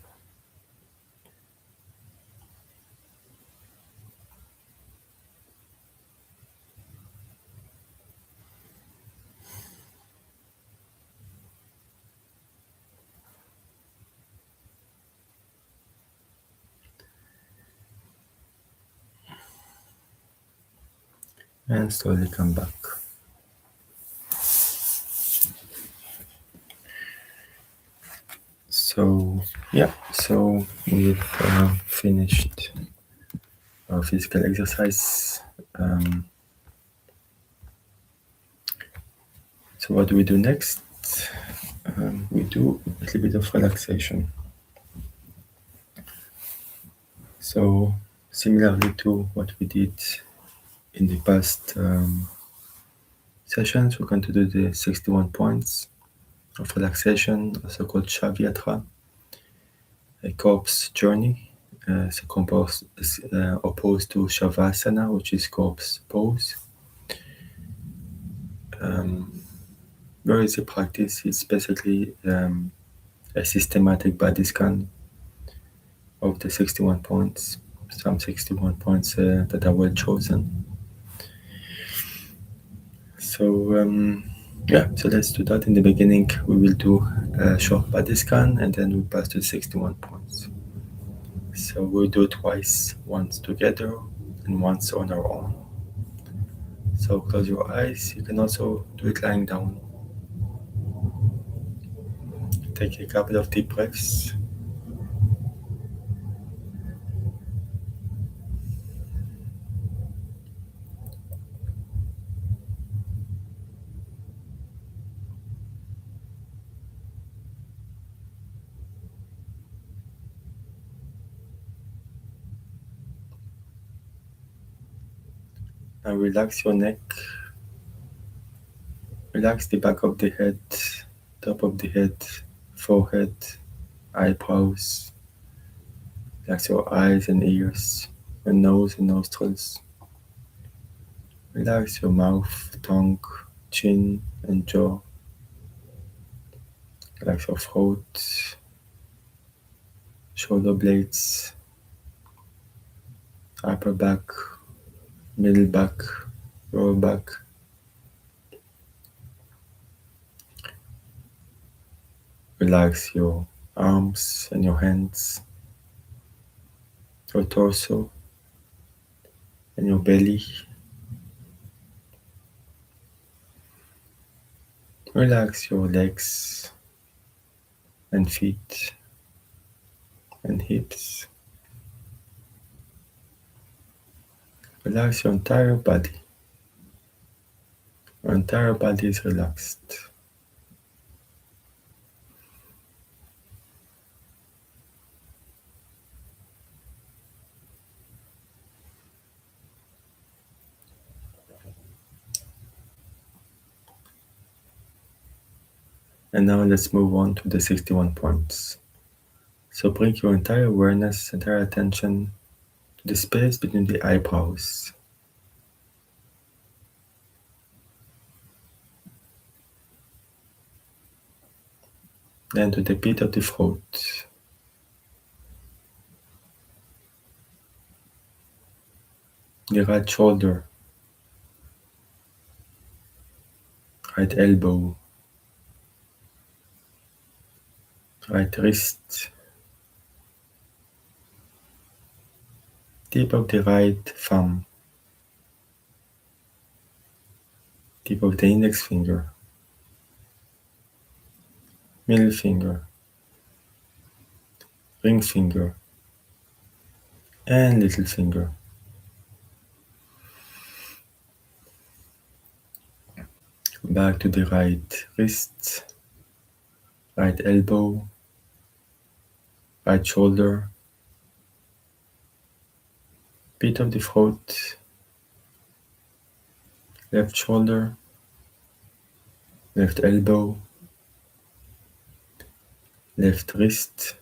And slowly come back. So we've finished our physical exercise. So what do we do next? We do a little bit of relaxation. So similarly to what we did in the past sessions, we're going to do the 61 points of relaxation, also called Shavyatra, a corpse journey, opposed to Shavasana, which is corpse pose. Where is the practice? It's basically a systematic body scan of the 61 points, some 61 points that are well chosen. So let's do that. In the beginning, we will do a short body scan, and then we pass to 61 points. So we'll do it twice, once together and once on our own. So close your eyes. You can also do it lying down. Take a couple of deep breaths. Now relax your neck. Relax the back of the head, top of the head, forehead, eyebrows, Relax your eyes and ears, your nose and nostrils. Relax your mouth, tongue, chin, and jaw. Relax your throat, shoulder blades, upper back, middle back, lower back. Relax your arms and your hands, your torso and your belly. Relax your legs and feet and hips. Relax your entire body. Your entire body is relaxed. And now let's move on to the 61 points. So bring your entire awareness, entire attention to the space between the eyebrows. Then to the pit of the throat. The right shoulder, right elbow, right wrist, tip of the right thumb, tip of the index finger, middle finger, ring finger, and little finger. Back to the right wrist, right elbow, right shoulder, pit of the throat, left shoulder, left elbow, left wrist,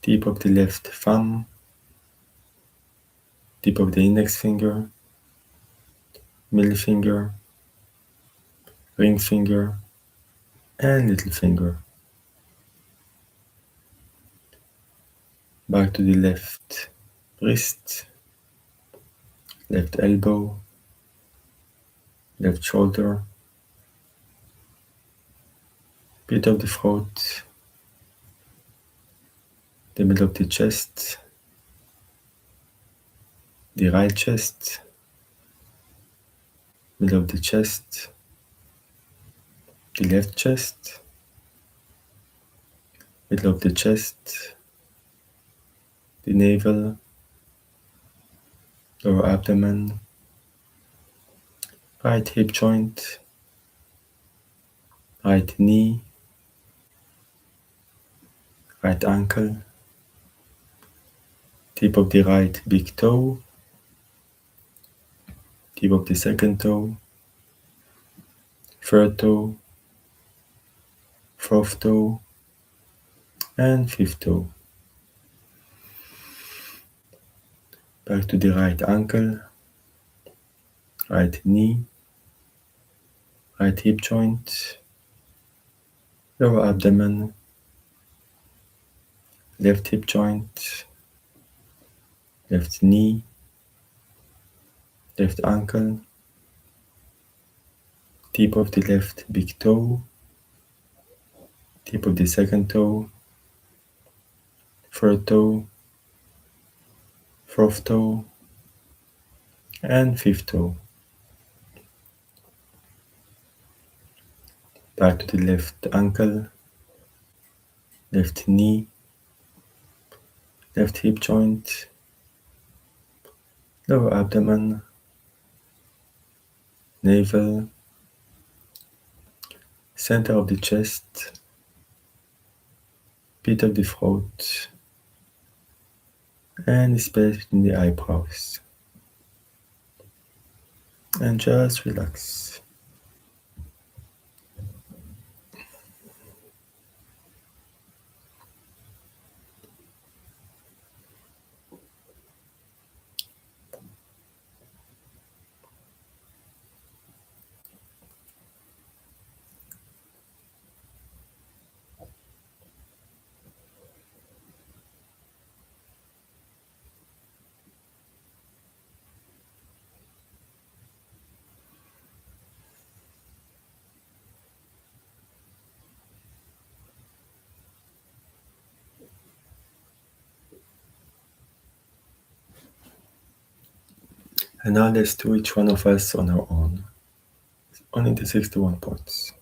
tip of the left thumb, tip of the index finger, middle finger, ring finger, and little finger. Back to the left wrist, left elbow, left shoulder, pit of the throat, the middle of the chest, the right chest, middle of the chest, the left chest, middle of the chest, the navel, lower abdomen, right hip joint, right knee, right ankle, tip of the right big toe, tip of the second toe, third toe, fourth toe, and fifth toe. Back to the right ankle, right knee, right hip joint, lower abdomen, left hip joint, left knee, left ankle, tip of the left big toe, tip of the second toe, third toe, fourth toe, and fifth toe. Back to the left ankle, left knee, left hip joint, lower abdomen, navel, center of the chest, pit of the throat, and the space between the eyebrows. And just relax. And now let's do each one of us on our own. Only the 61 points.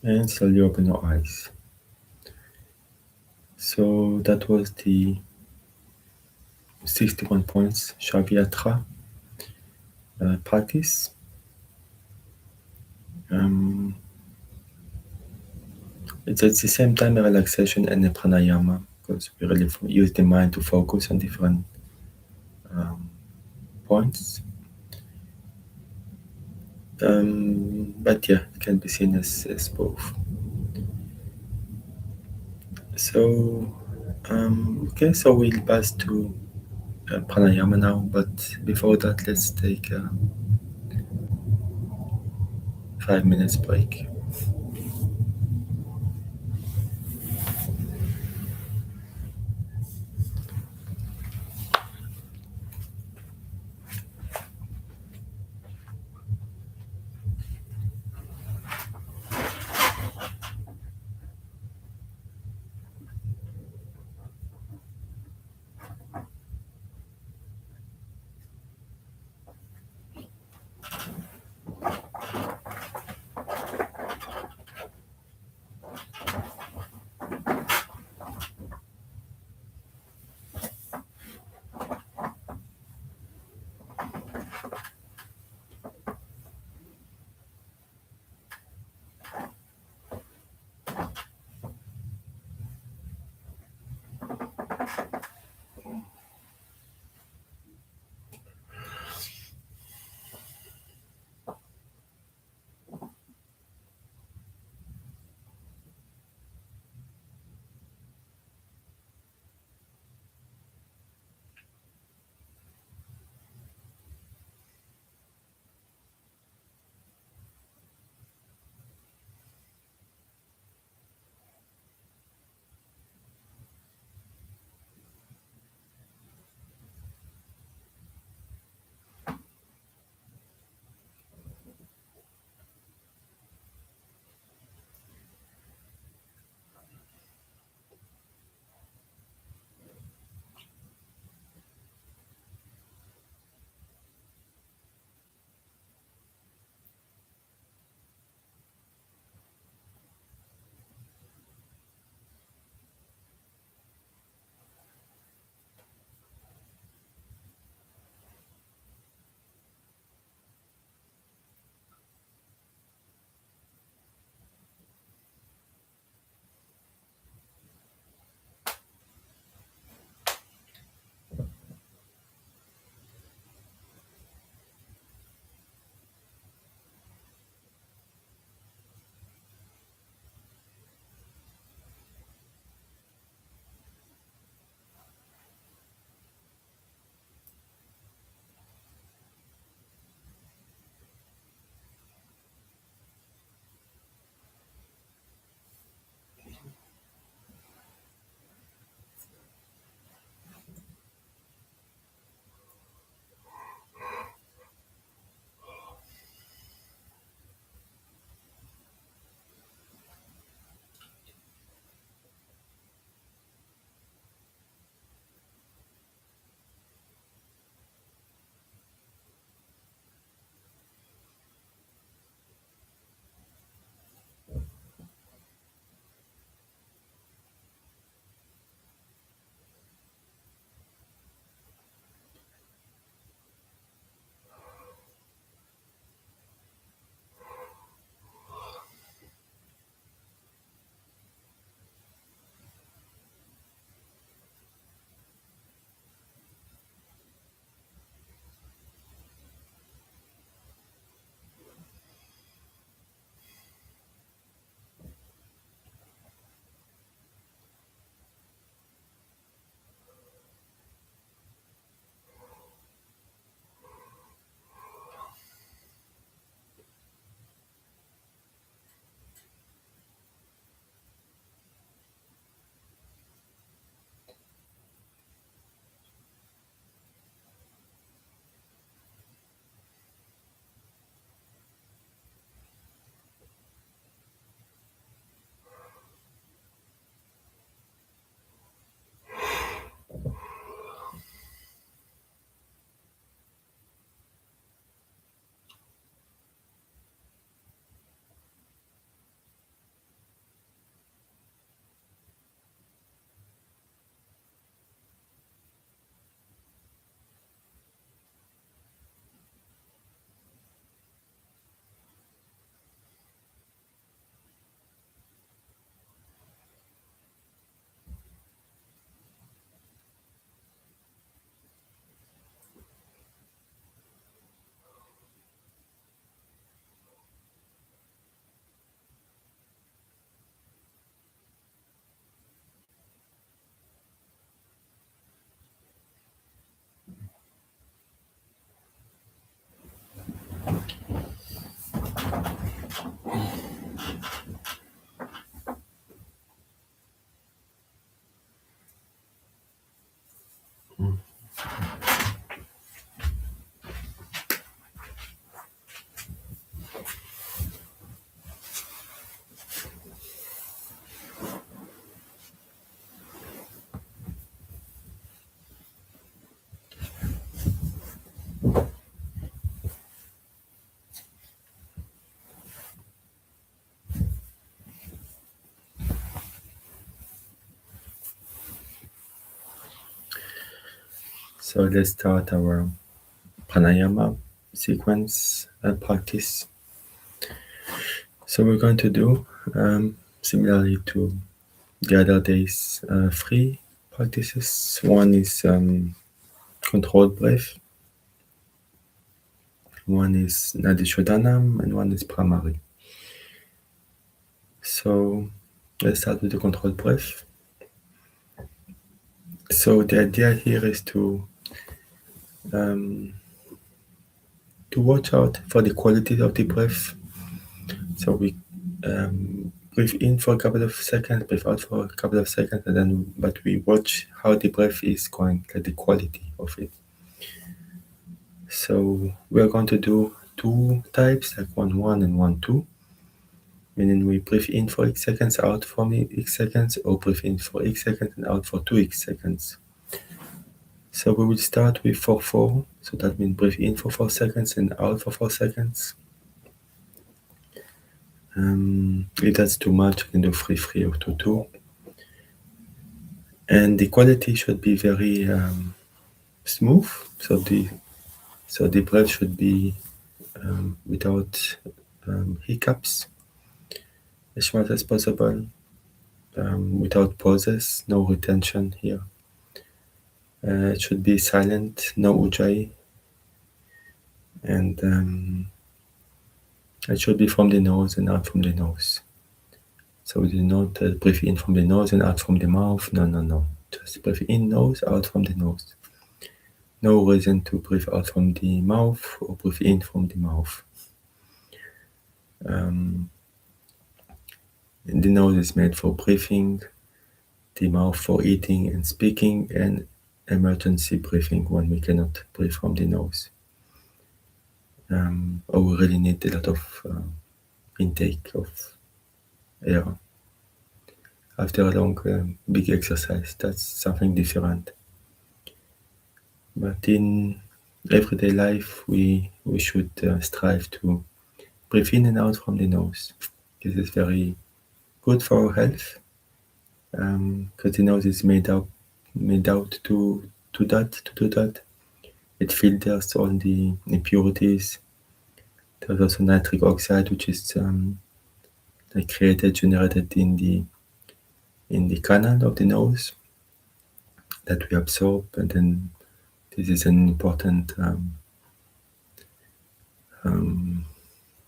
And slowly open your eyes. So that was the 61 points Shaviatra practice. Um, It's at the same time a relaxation and a pranayama because we really use the mind to focus on different um, points. But yeah, it can be seen as both. So, okay, so we'll pass to pranayama now, but before that, let's take a 5 minutes break. So let's start our pranayama sequence practice. So we're going to do similarly to the other days 3 practices. One is controlled breath, one is Nadishodanam, and one is Pramari. So let's start with the controlled breath. So the idea here is to watch out for the quality of the breath. So we breathe in for a couple of seconds, breathe out for a couple of seconds, and then but we watch how the breath is going, like the quality of it. So we're going to do 2 types, like 1-1 and 1-2. Meaning we breathe in for X seconds, out for X seconds, or breathe in for X seconds and out for 2X seconds. So we will start with 4-4. So that means breathe in for 4 seconds and out for 4 seconds. If that's too much, you can do 3-3 or 2-2. And the quality should be very smooth. So the breath should be without hiccups as much as possible, without pauses, no retention here. It should be silent, no ujjayi, and it should be from the nose and out from the nose. So we do not breathe in from the nose and out from the mouth. No. Just breathe in nose, out from the nose. No reason to breathe out from the mouth or breathe in from the mouth. The nose is made for breathing, the mouth for eating and speaking, and emergency breathing when we cannot breathe from the nose. Or we really need a lot of intake of air. After a long, big exercise, that's something different. But in everyday life, we should strive to breathe in and out from the nose. This is very good for our health, because the nose is made out to do that. It filters all the impurities. There's also nitric oxide, which is generated in the canal of the nose that we absorb, and then this is an important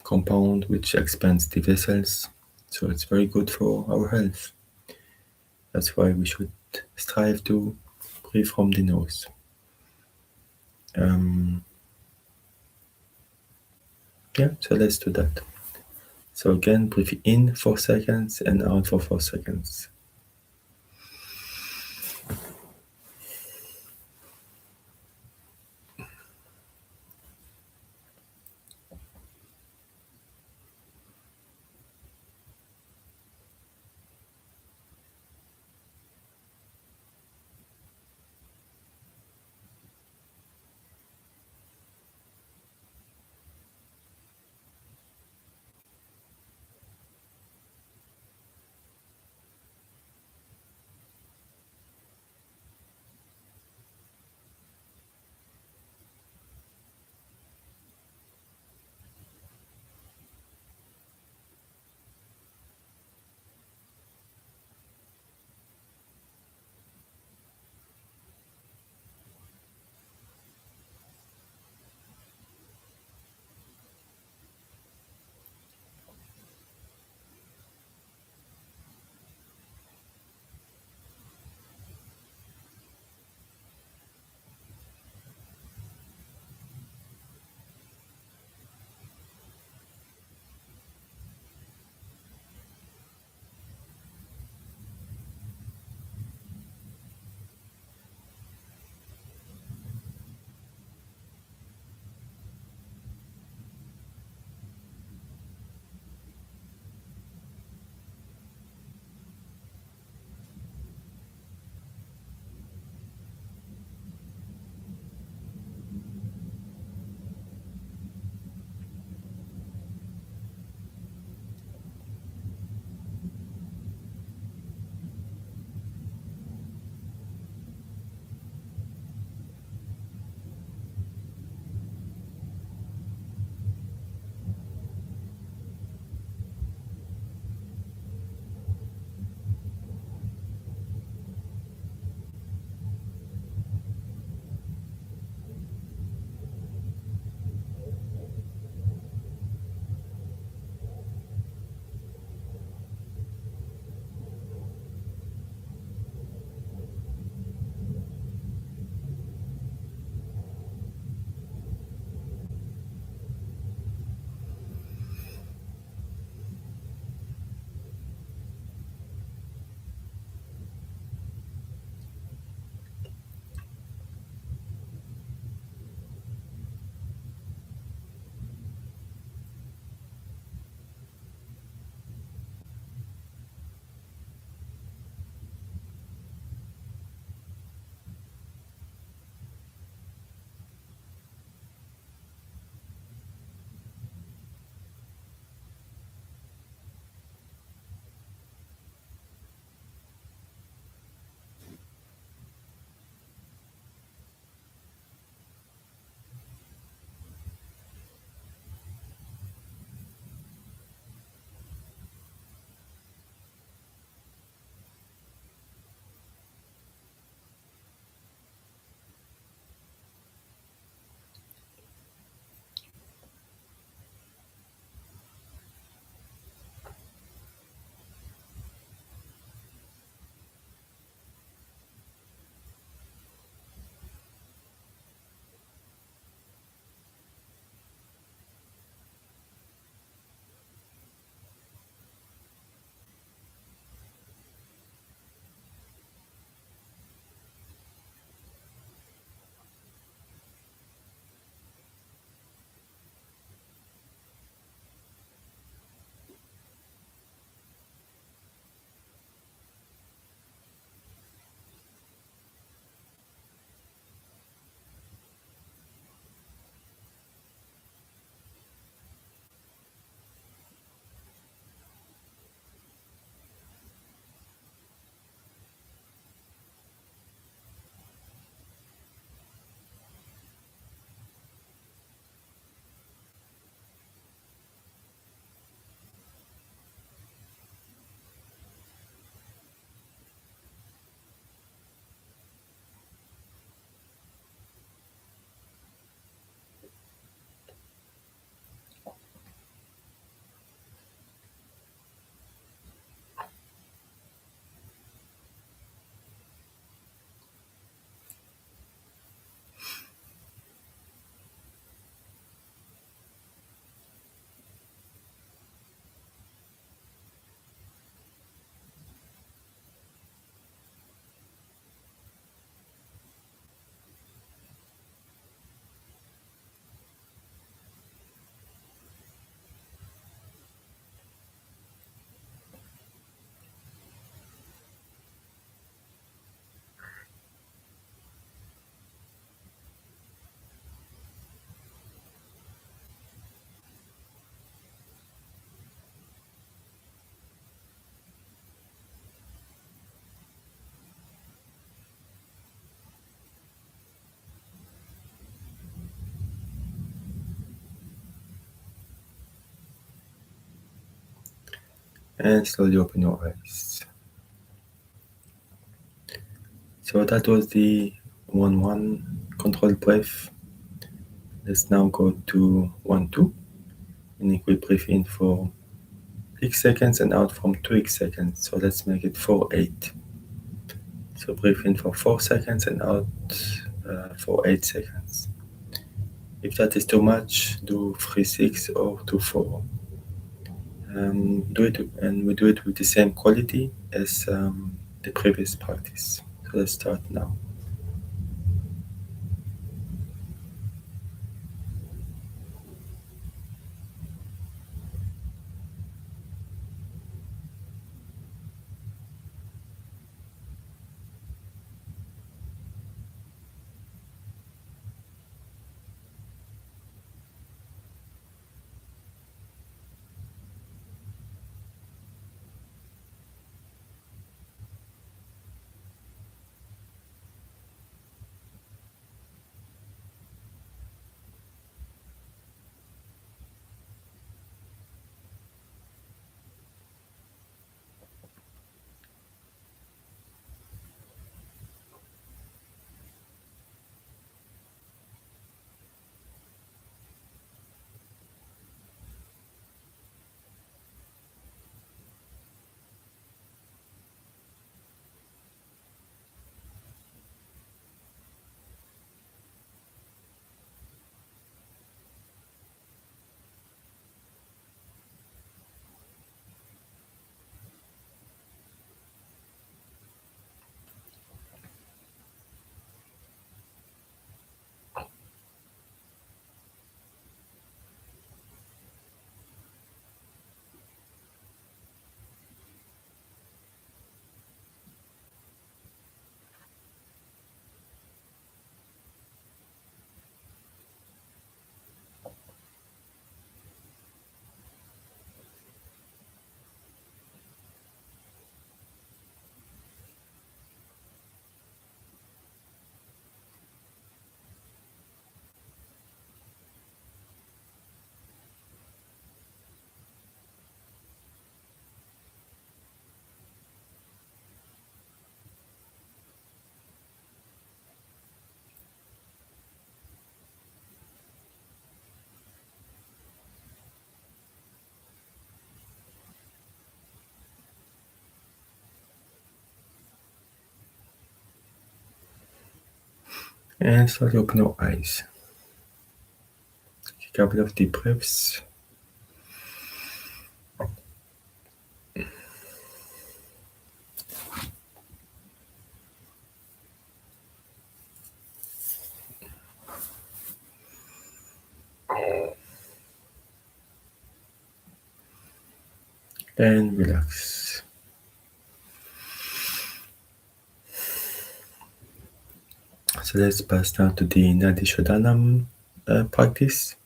compound which expands the vessels, so it's very good for our health. That's why we should strive to breathe from the nose. So let's do that. So again, breathe in 4 seconds and out for 4 seconds. and slowly open your eyes. So that was the 1-1 controlled breath. Let's now go to 1-2, meaning we breathe in for X seconds and out from 2x seconds. So let's make it 4-8. So breathe in for 4 seconds and out for 8 seconds. If that is too much, do 3-6 or 2-4. Do it, and we do it with the same quality as the previous practice. So let's start now. And slowly open your eyes. Take a couple of deep breaths. And relax. So let's pass now to the Nadi Shodanam practice.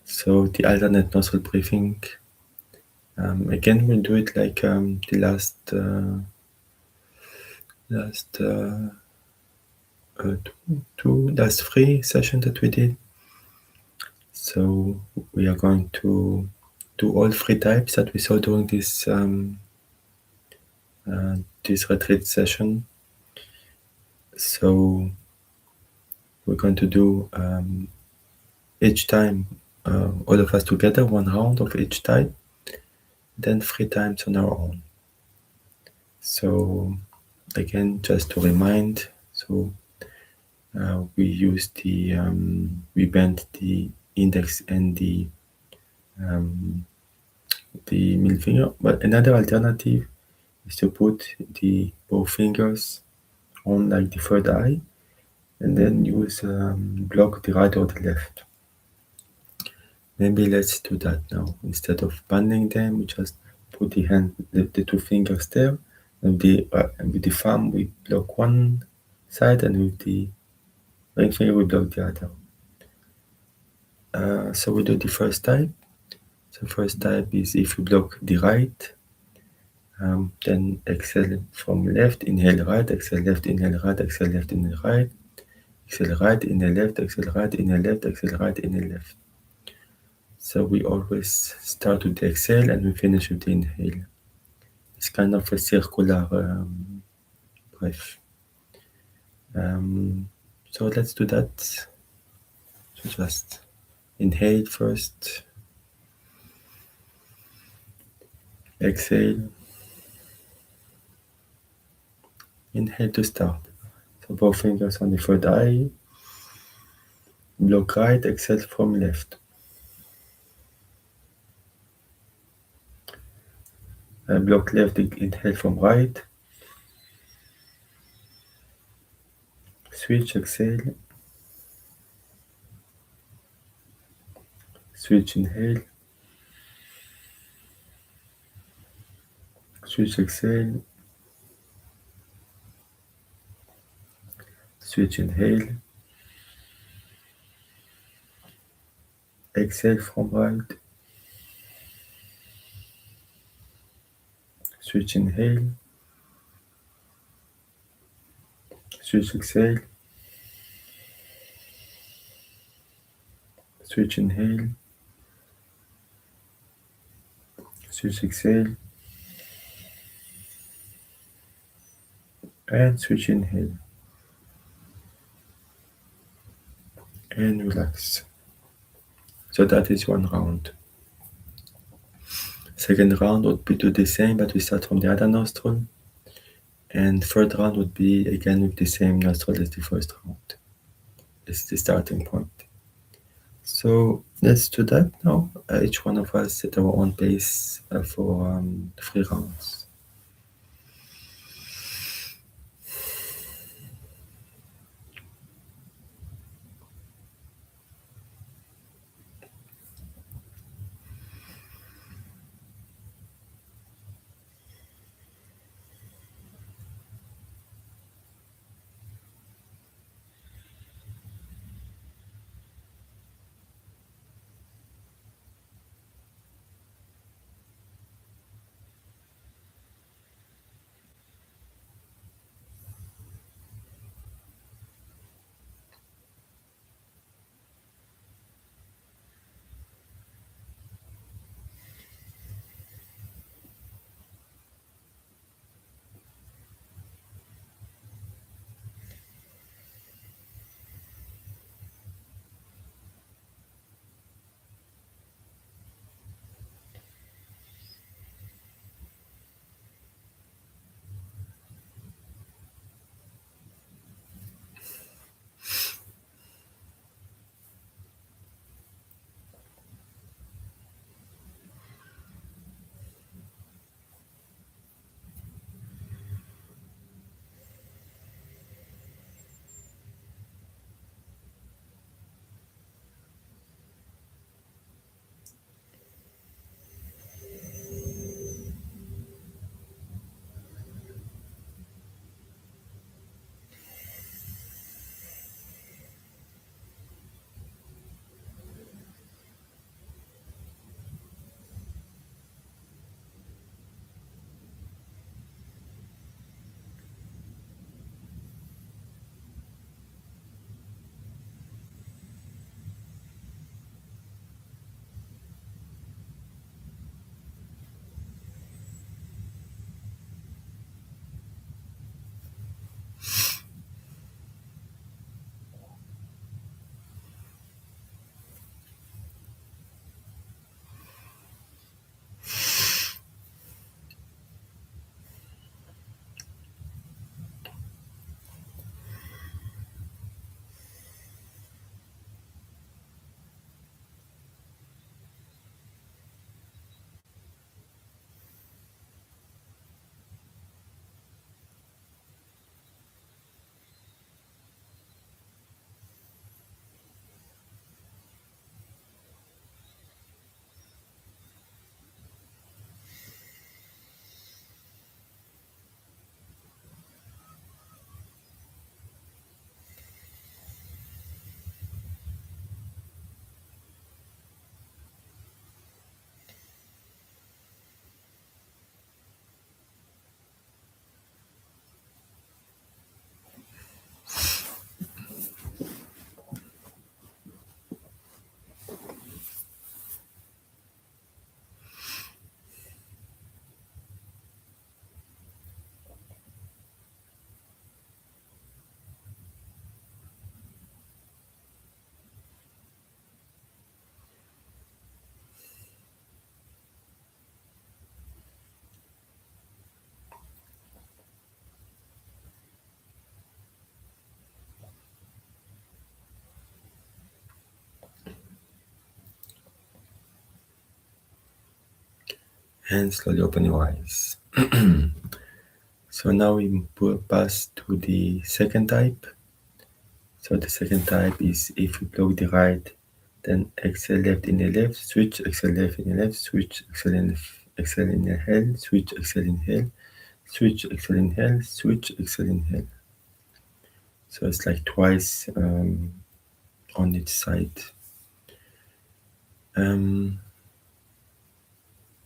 So the alternate nostril breathing. Again, we'll do it like the last three sessions that we did. So we are going to do all three types that we saw during this retreat session. So we're going to do each time, all of us together, one round of each type, then 3 times on our own. So again, just to remind, so we bend the index and the middle finger. But another alternative is to put the both fingers on like the third eye, and then use block the right or the left. Maybe let's do that now. Instead of bending them, we just put the 2 fingers there, and with the thumb we block one side, and with the ring finger we block the other. So we do the first type. So first type is if you block the right, then exhale from left, inhale right, exhale left, inhale right, exhale left, inhale right, exhale right, inhale left, exhale right, inhale left, exhale right, inhale left. So we always start with the exhale and we finish with the inhale. It's kind of a circular breath. So let's do that. So just inhale first, exhale, inhale to start. So both fingers on the third eye, block right, exhale from left. Block left, inhale from right. Switch, exhale. Switch, inhale. Switch, exhale. Switch, inhale. Exhale from right. Switch, inhale. Switch, exhale. Switch, inhale. Switch, exhale. And switch, inhale. And relax. So that is one round. Second round would be do the same, but we start from the other nostril. And third round would be again with the same nostril as the first round. It's the starting point. So let's do that now. Each one of us at our own pace for 3 rounds. and slowly open your eyes. So now we pass to the second type. So the second type is if we block the right, then exhale left in the left, switch, exhale left in the left, switch, exhale inhale, switch, exhale inhale, switch, exhale inhale, switch, exhale inhale. So it's like twice on each side.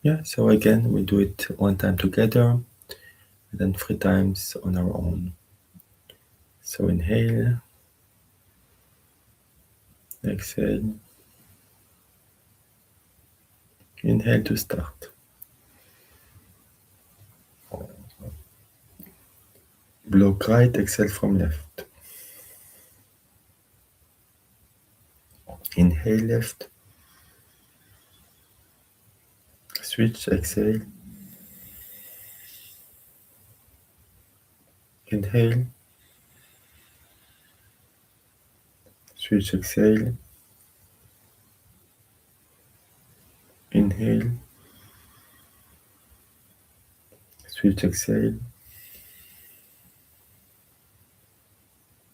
Yeah, so again, we do it one time together, and then 3 times on our own. So inhale, exhale, inhale to start. Block right, exhale from left. Inhale left, switch, exhale, inhale, switch, exhale, inhale, switch, exhale,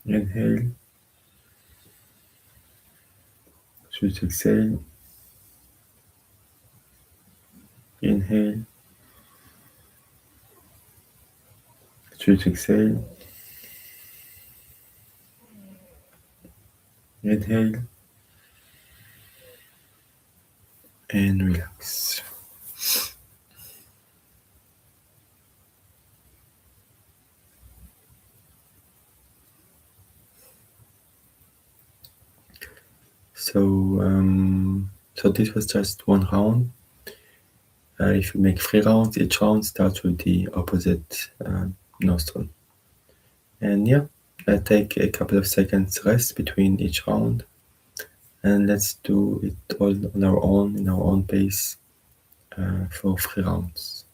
inhale, switch, exhale, inhale, switch, exhale, inhale, and relax. So this was just one round. If you make 3 rounds, each round starts with the opposite nostril. And yeah, take a couple of seconds rest between each round, and let's do it all on our own, in our own pace, for 3 rounds.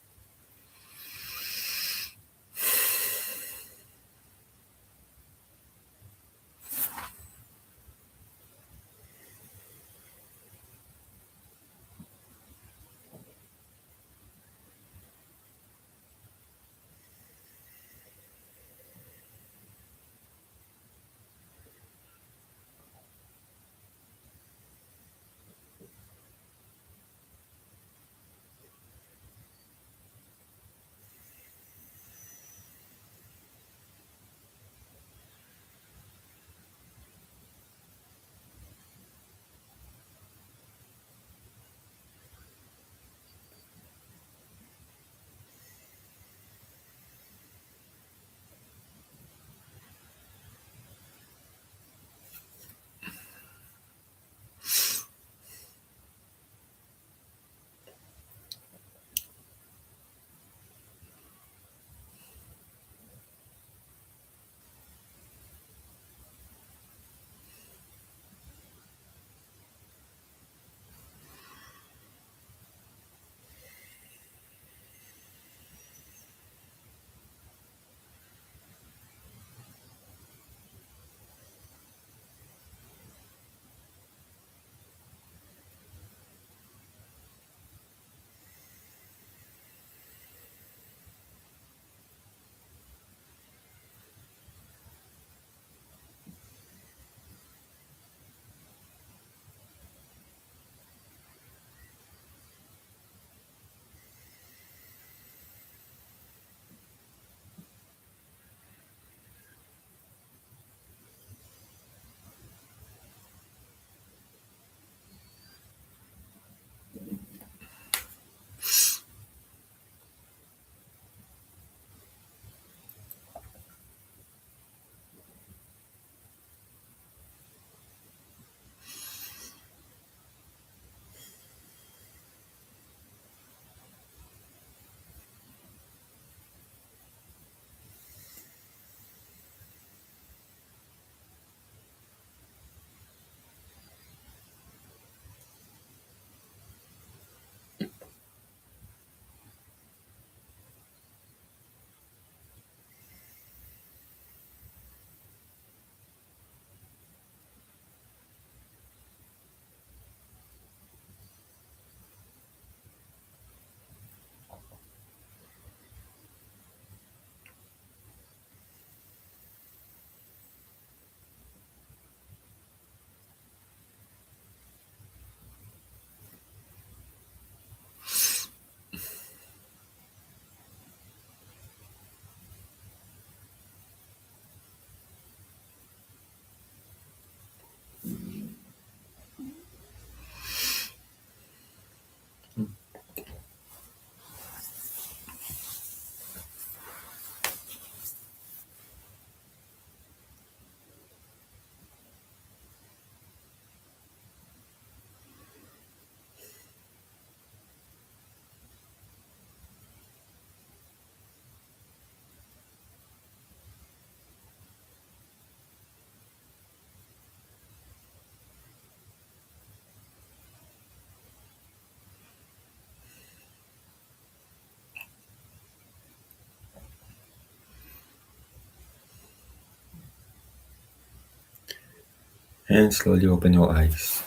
and slowly open your eyes.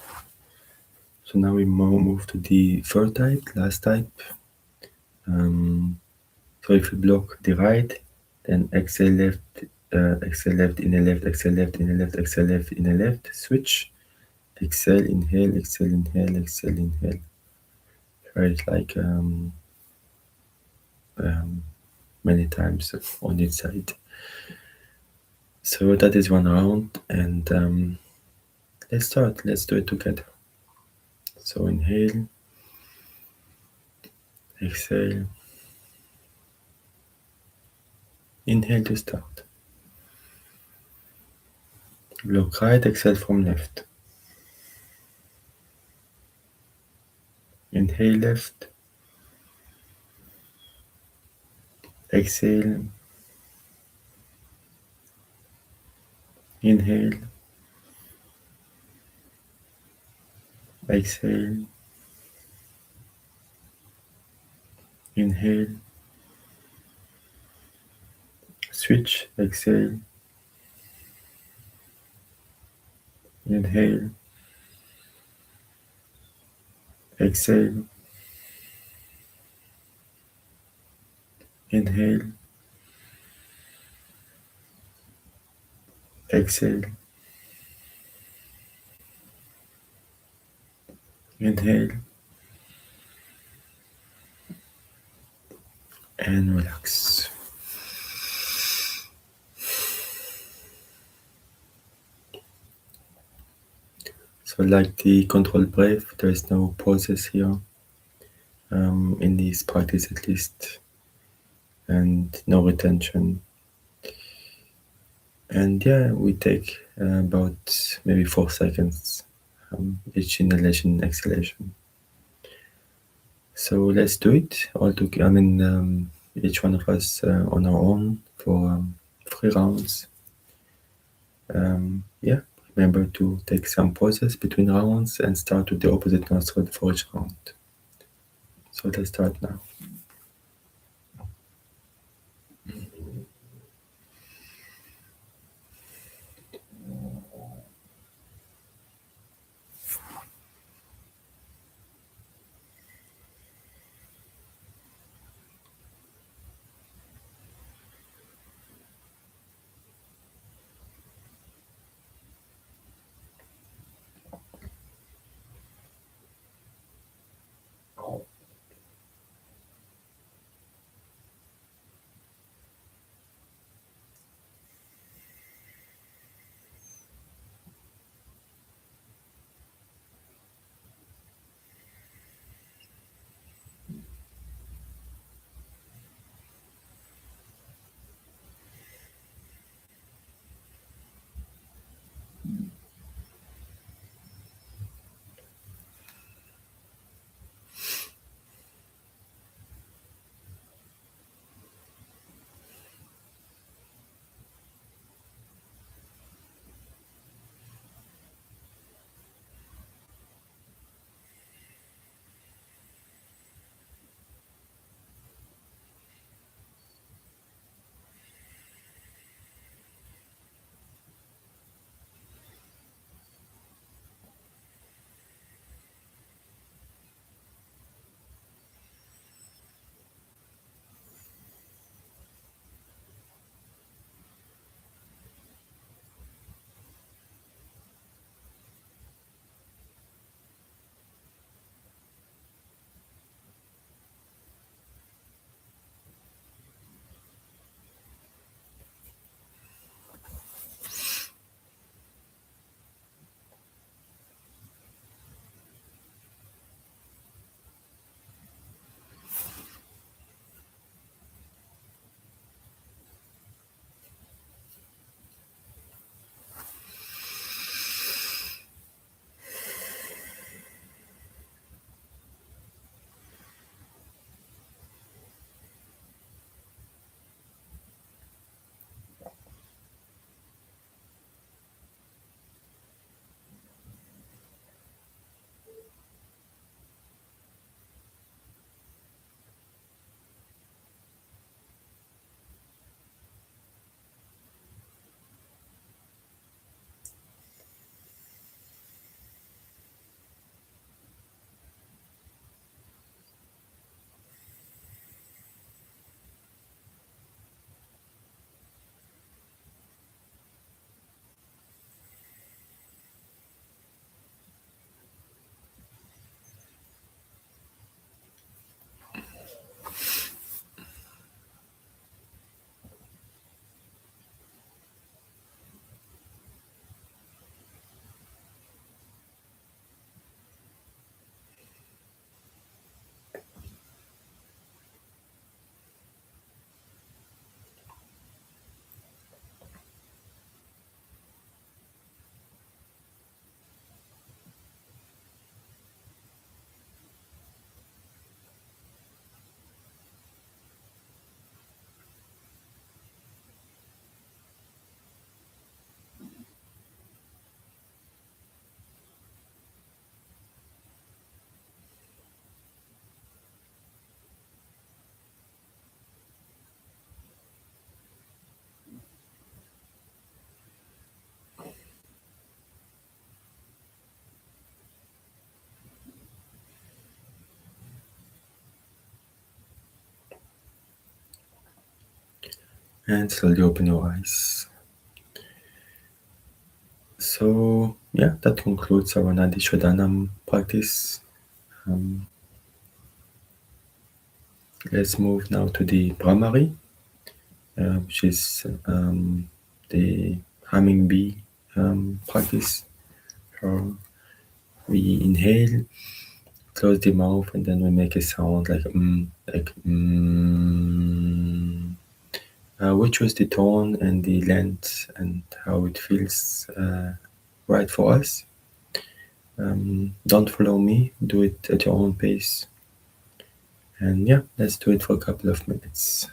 So now we move to the third type, last type. So if we block the right, then exhale left, in a left, exhale left, in a left, exhale left, in a left, switch, exhale, inhale, exhale, inhale, exhale, inhale. Try it like um, many times on each side. So that is one round, and let's start. Let's do it together. So inhale, exhale, inhale to start. Block right, exhale from left. Inhale left, exhale, inhale, exhale, inhale, switch, exhale, inhale, exhale, inhale, exhale, inhale, and relax. So like the controlled breath, there is no pauses here, in this practice at least, and no retention. And yeah, we take about maybe 4 seconds each inhalation and exhalation. So let's do it all together. I mean, each one of us on our own for 3 rounds. Yeah, remember to take some pauses between rounds and start with the opposite nostril for each round. So let's start now. and slowly open your eyes. So yeah, that concludes our Nadi Shodanam practice. Um, let's move now to the Brahmari, which is the humming bee practice. So we inhale, close the mouth, and then we make a sound like like we choose the tone and the length and how it feels right for us. Don't follow me, do it at your own pace. And yeah, let's do it for a couple of minutes.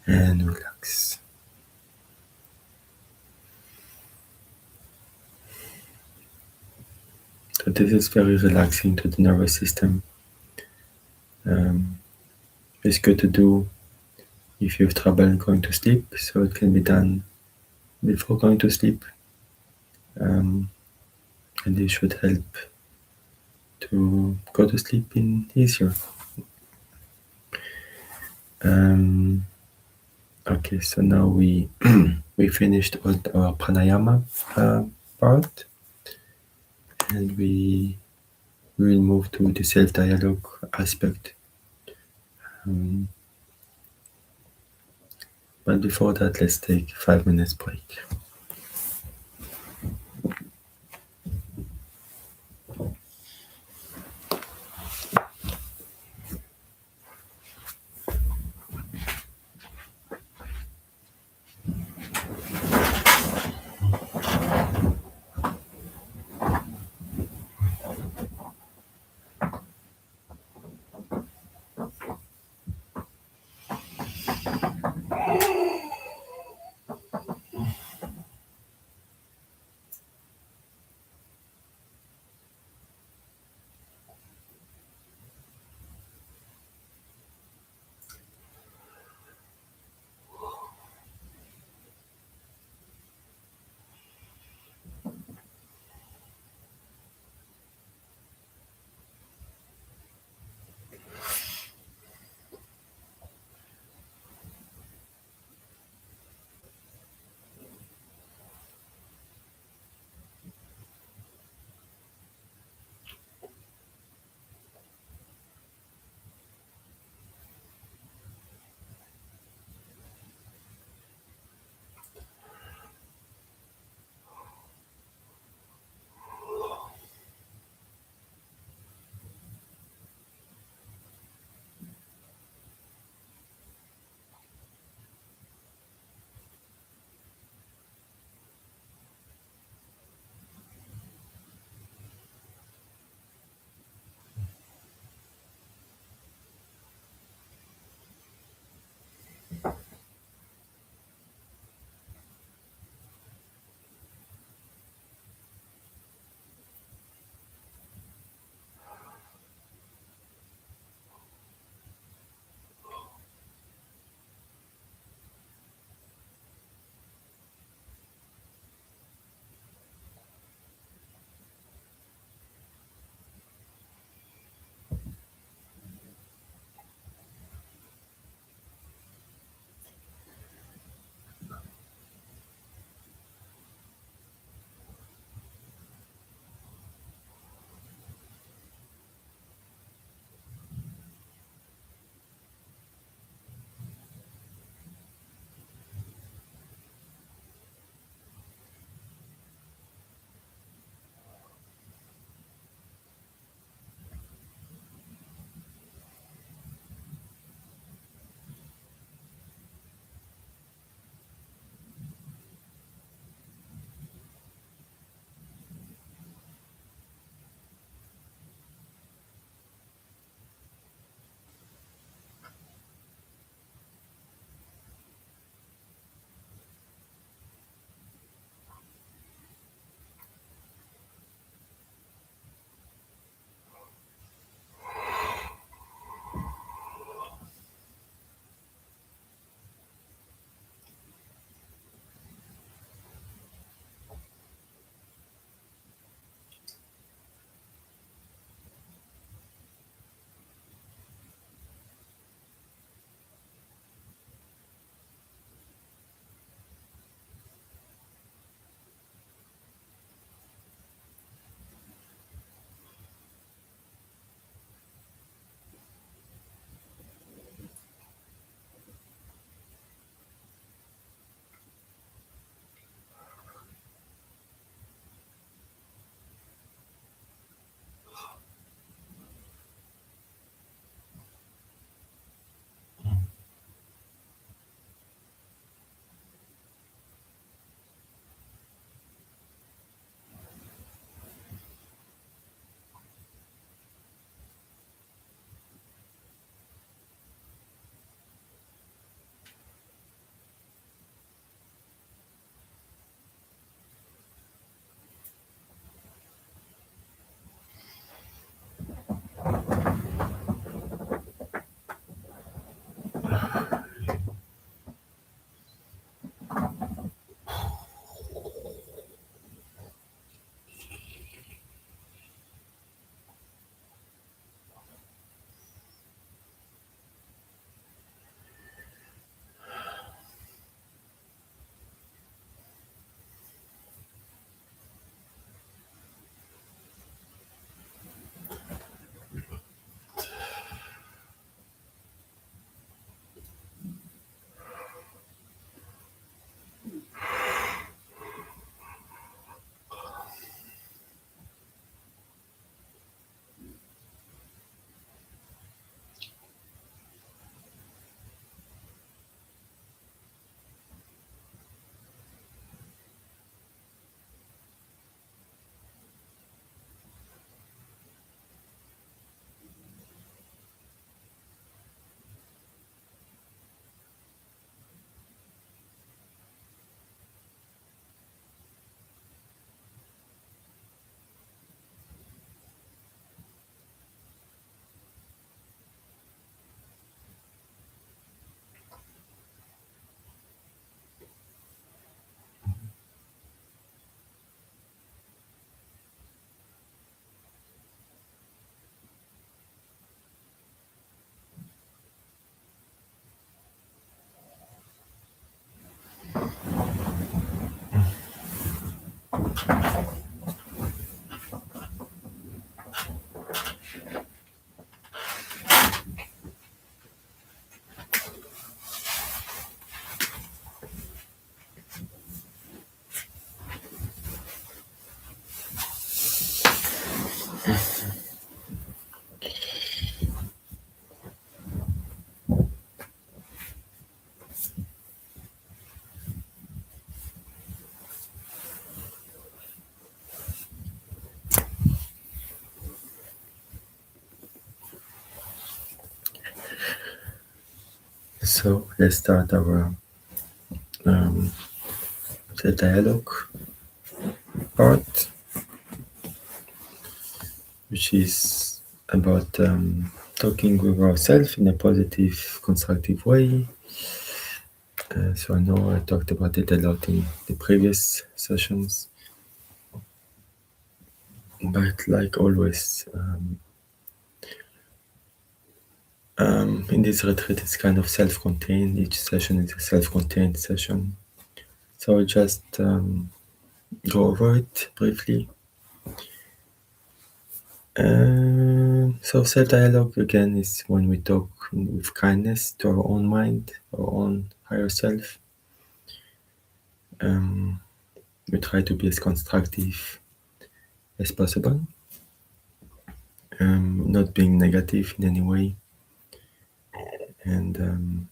And relax. So this is very relaxing to the nervous system. It's good to do if you have trouble going to sleep, so it can be done before going to sleep. And it should help to go to sleep in easier. Okay, so now we we finished all our pranayama part, and we will move to the self-dialogue aspect. But before that, let's take 5 minutes break. So let's start our um, dialogue part, which is about talking with ourselves in a positive, constructive way. So I know I talked about it a lot in the previous sessions, but like always, in this retreat, it's kind of self-contained. Each session is a self-contained session. So I just go over it briefly. So self-dialogue again is when we talk with kindness to our own mind, our own higher self. We try to be as constructive as possible, not being negative in any way, and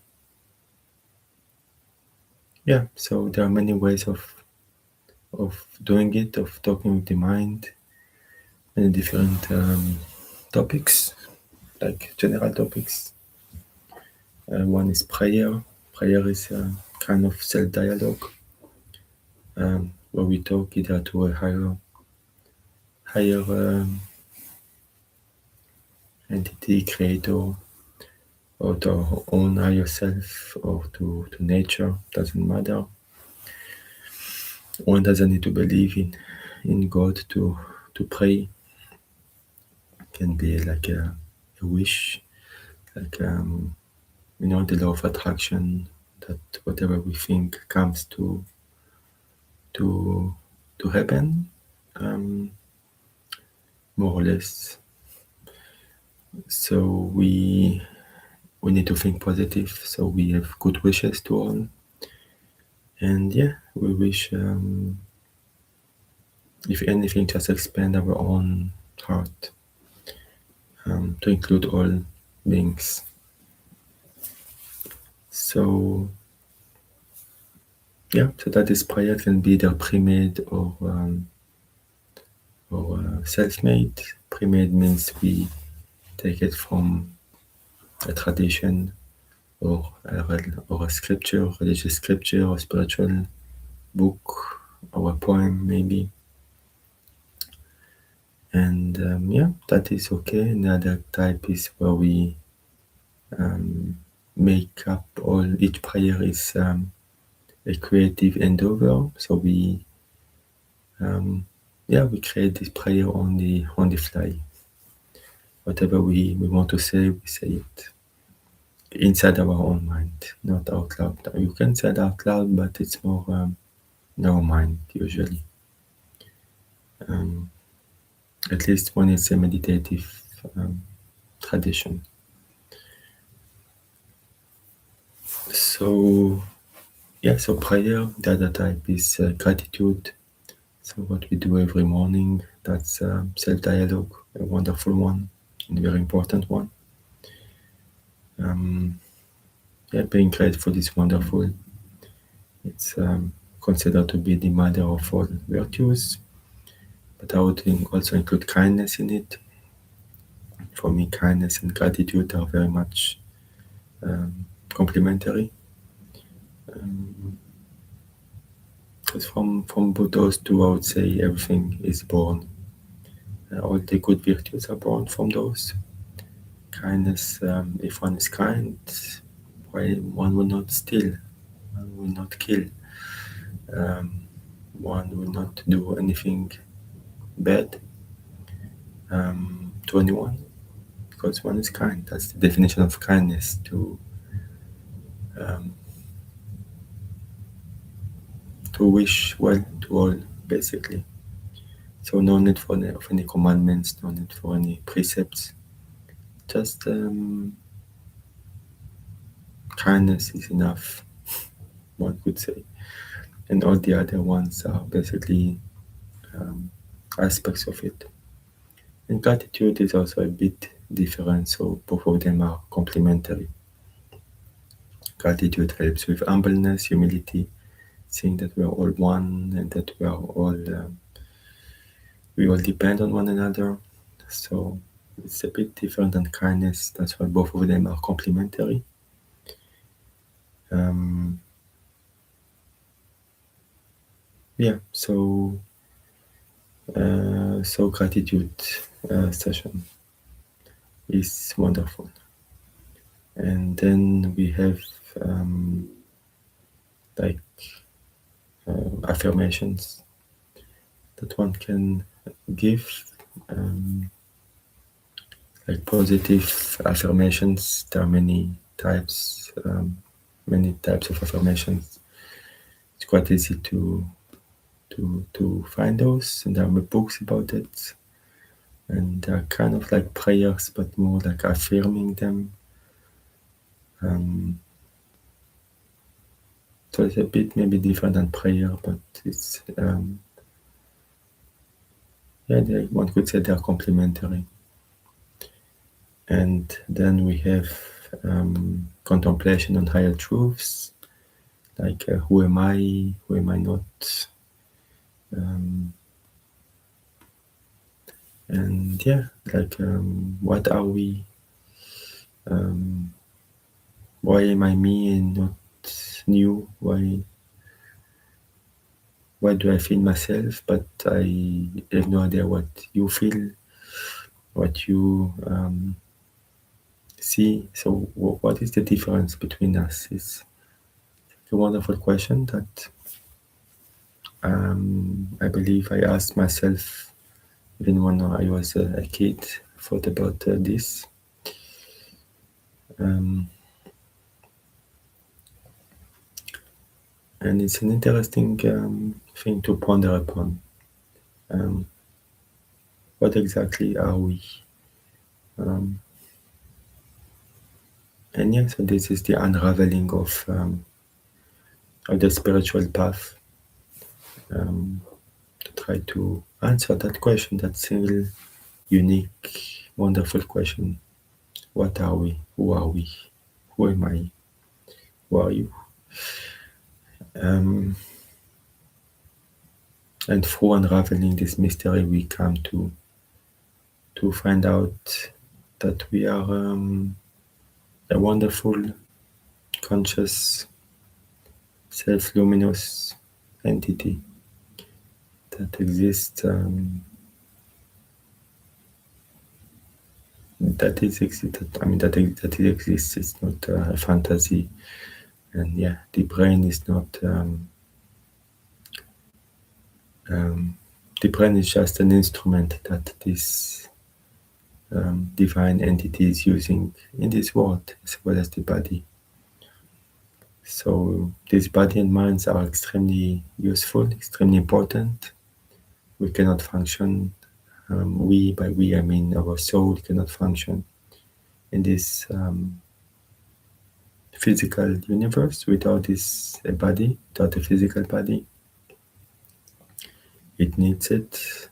yeah. So there are many ways of doing it, of talking with the mind, many different topics, like general topics. One is prayer. Prayer is a kind of self-dialogue where we talk either to a higher entity, creator, or to our own higher self, or to nature. Doesn't matter. One doesn't need to believe in God to pray. It can be like a wish, like the law of attraction, that whatever we think comes to to happen, um, more or less. So we need to think positive. So we have good wishes to all, and yeah, we wish, if anything, just expand our own heart to include all beings. So yeah, so that is prayer. Can be either pre-made or self-made. Pre-made means we take it from a tradition or a scripture, religious scripture, or spiritual book, or a poem maybe. And yeah, that is okay. Another type is where we make up each prayer is a creative endeavor. So we create this prayer on the fly. Whatever we want to say, we say it inside our own mind, not out loud. You can say it out loud, but it's more in our mind usually. At least when it's a meditative tradition. So yeah, so prayer. The other type is gratitude. So what we do every morning, that's self-dialogue, a wonderful one, and a very important one. Yeah, being grateful is wonderful. It's considered to be the mother of all virtues, but I would also include kindness in it. For me, kindness and gratitude are very much complementary. Because from those two, I would say everything is born. All the good virtues are born from those. Kindness, if one is kind, why one will not steal, one will not kill, one will not do anything bad to anyone, because one is kind. That's the definition of kindness, to wish well to all, basically. So no need for of any commandments, no need for any precepts. Just kindness is enough, one could say. And all the other ones are basically aspects of it. And gratitude is also a bit different, so both of them are complementary. Gratitude helps with humbleness, humility, seeing that we are all one and that we all depend on one another. So it's a bit different than kindness. That's why both of them are complementary. Um, yeah, so gratitude session is wonderful. And then we have like affirmations that one can give, like positive affirmations. There are many types of affirmations. It's quite easy to find those, and there are books about it. And they're kind of like prayers, but more like affirming them. So it's a bit maybe different than prayer, but it's one could say they're complementary. And then we have contemplation on higher truths, like who am I not, and like what are we, why am I me and not new? Why do I feel myself, but I have no idea what you feel, what you see? So what is the difference between us? It's a wonderful question that I believe I asked myself even when I was a kid. I thought about this. And it's an interesting thing to ponder upon. What exactly are we? And so this is the unraveling of the spiritual path, to try to answer that question, that single, unique, wonderful question. What are we? Who are we? Who am I? Who are you? And through unraveling this mystery, we come to find out that we are a wonderful, conscious, self-luminous entity that exists, that is existed. I mean, that it exists. It's not a fantasy, and the brain is not. The brain is just an instrument that this divine entity is using in this world, as well as the body. So this body and minds are extremely useful, extremely important. We cannot function. By we I mean our soul cannot function in this physical universe without this body, without a physical body. It needs it.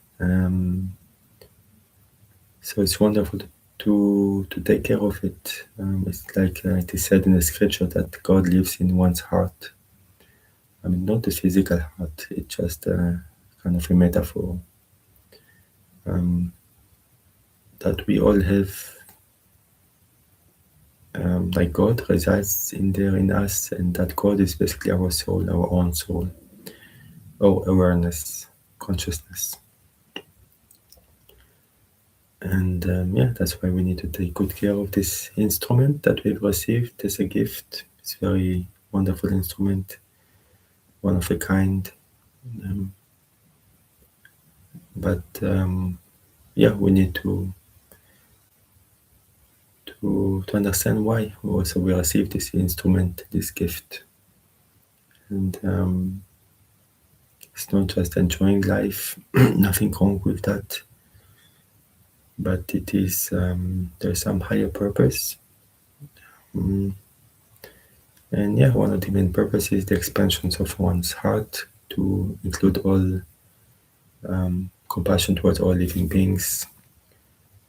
So it's wonderful to take care of it. It's like it is said in the scripture that God lives in one's heart. I mean, not the physical heart. It's just kind of a metaphor. That we all have, like God resides in there in us, and that God is basically our soul, our own soul, our awareness, consciousness. And that's why we need to take good care of this instrument that we've received as a gift. It's a very wonderful instrument, one of a kind. But we need to understand why also we received this instrument, this gift. And it's not just enjoying life, nothing wrong with that. But it is, there's some higher purpose. And one of the main purposes is the expansions of one's heart to include all compassion towards all living beings,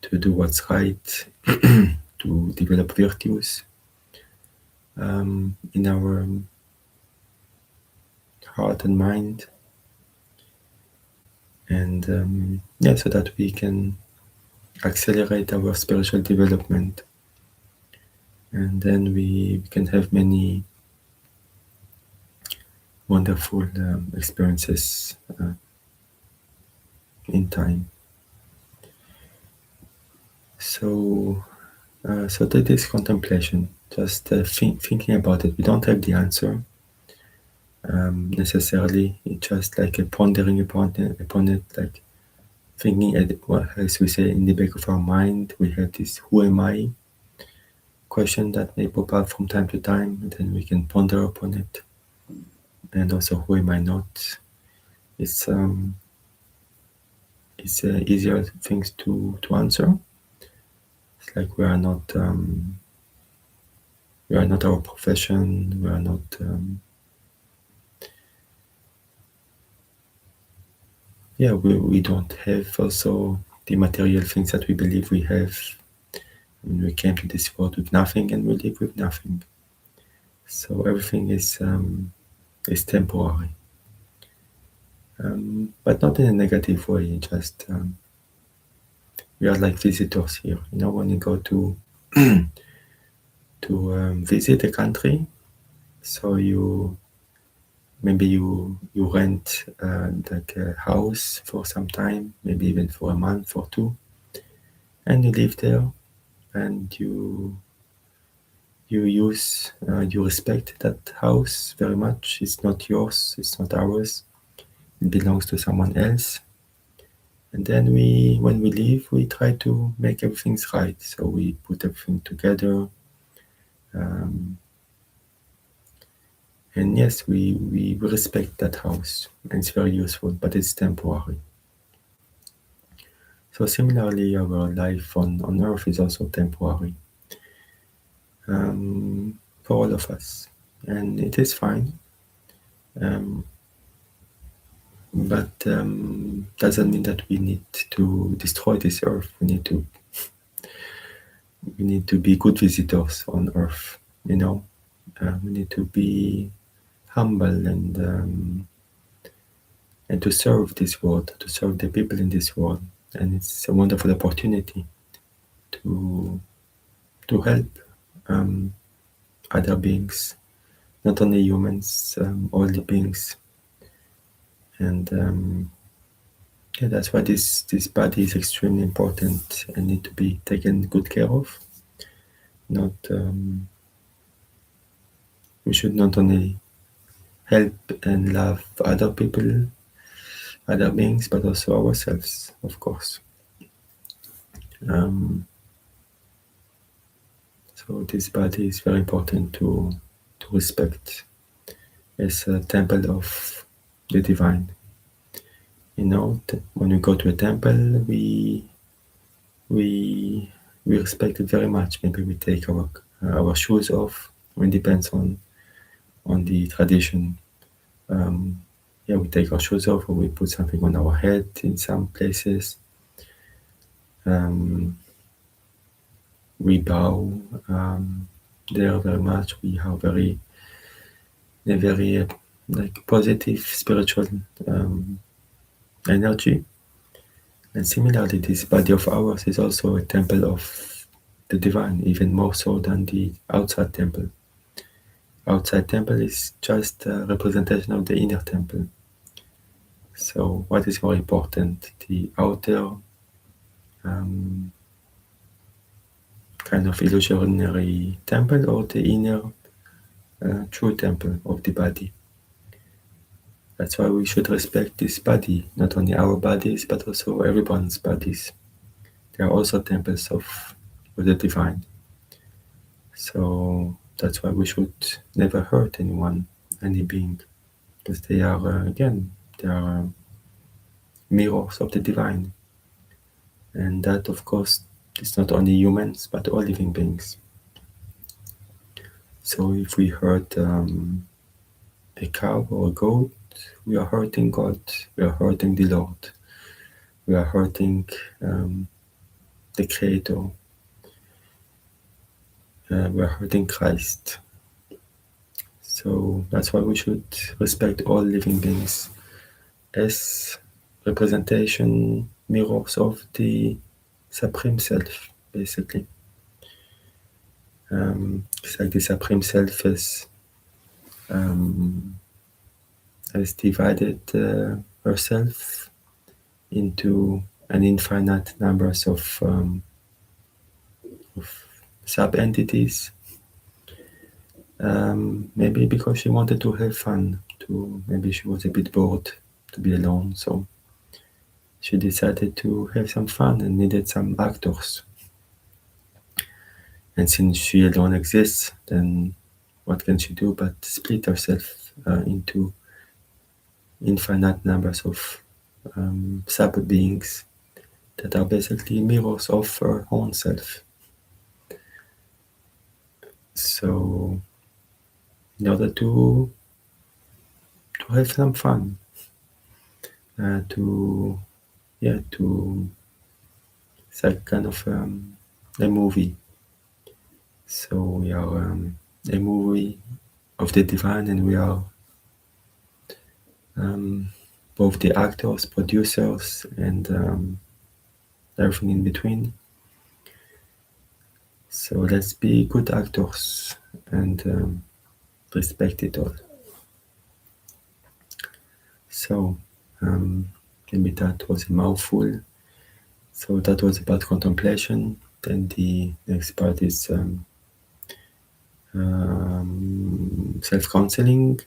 to do what's right, to develop virtues in our heart and mind, and so that we can accelerate our spiritual development, and then we can have many wonderful experiences in time. So that is contemplation, just thinking about it. We don't have the answer necessarily. It's just like a pondering upon it, like thinking, as we say, in the back of our mind, we have this "Who am I?" question that may pop up from time to time, and then we can ponder upon it. And also, who am I not? It's easier things to answer. It's like we are not our profession. We are not. We don't have also the material things that we believe we have. I mean, we came to this world with nothing, and we live with nothing. So everything is temporary, but not in a negative way. Just we are like visitors here. When you go to visit a country, so maybe you rent like a house for some time, maybe even for a month or two, and you live there, and you you respect that house very much. It's not yours, it's not ours, it belongs to someone else. And then when we leave, we try to make everything right. So we put everything together. And yes, we respect that house, and it's very useful, but it's temporary. So similarly, our life on Earth is also temporary for all of us, and it is fine. But doesn't mean that we need to destroy this Earth. We need to be good visitors on Earth. We need to be humble and to serve this world, to serve the people in this world. And it's a wonderful opportunity to help other beings, not only humans, all the beings. And that's why this body is extremely important and need to be taken good care of. Not we should not only help and love other people, other beings, but also ourselves, of course. So this body is very important to respect as a temple of the divine. When we go to a temple, we respect it very much. Maybe we take our shoes off. It depends on the tradition. We take our shoes off, or we put something on our head in some places. We bow there very much. We have a very like positive spiritual energy. And similarly, this body of ours is also a temple of the divine, even more so than the outside temple. Outside temple is just a representation of the inner temple. So what is more important, the outer kind of illusionary temple, or the inner true temple of the body? That's why we should respect this body, not only our bodies, but also everyone's bodies. They are also temples of the divine. So that's why we should never hurt anyone, any being, because they are, they are mirrors of the divine. And that, of course, is not only humans, but all living beings. So if we hurt a cow or a goat, we are hurting God, we are hurting the Lord, we are hurting the Creator, we are hurting Christ. So that's why we should respect all living beings as representation, mirrors of the Supreme Self, basically. It's like the Supreme Self is has divided herself into an infinite numbers of sub-entities. Maybe because she wanted to have fun, maybe she was a bit bored to be alone, so she decided to have some fun and needed some actors. And since she alone exists, then what can she do but split herself into infinite numbers of sub-beings that are basically mirrors of her own self. So in order to have some fun, to it's like kind of a movie. So we are a movie of the divine, and we are both the actors, producers, and everything in between. So let's be good actors and respect it all. So maybe that was a mouthful. So that was about contemplation. Then the next part is self-counseling,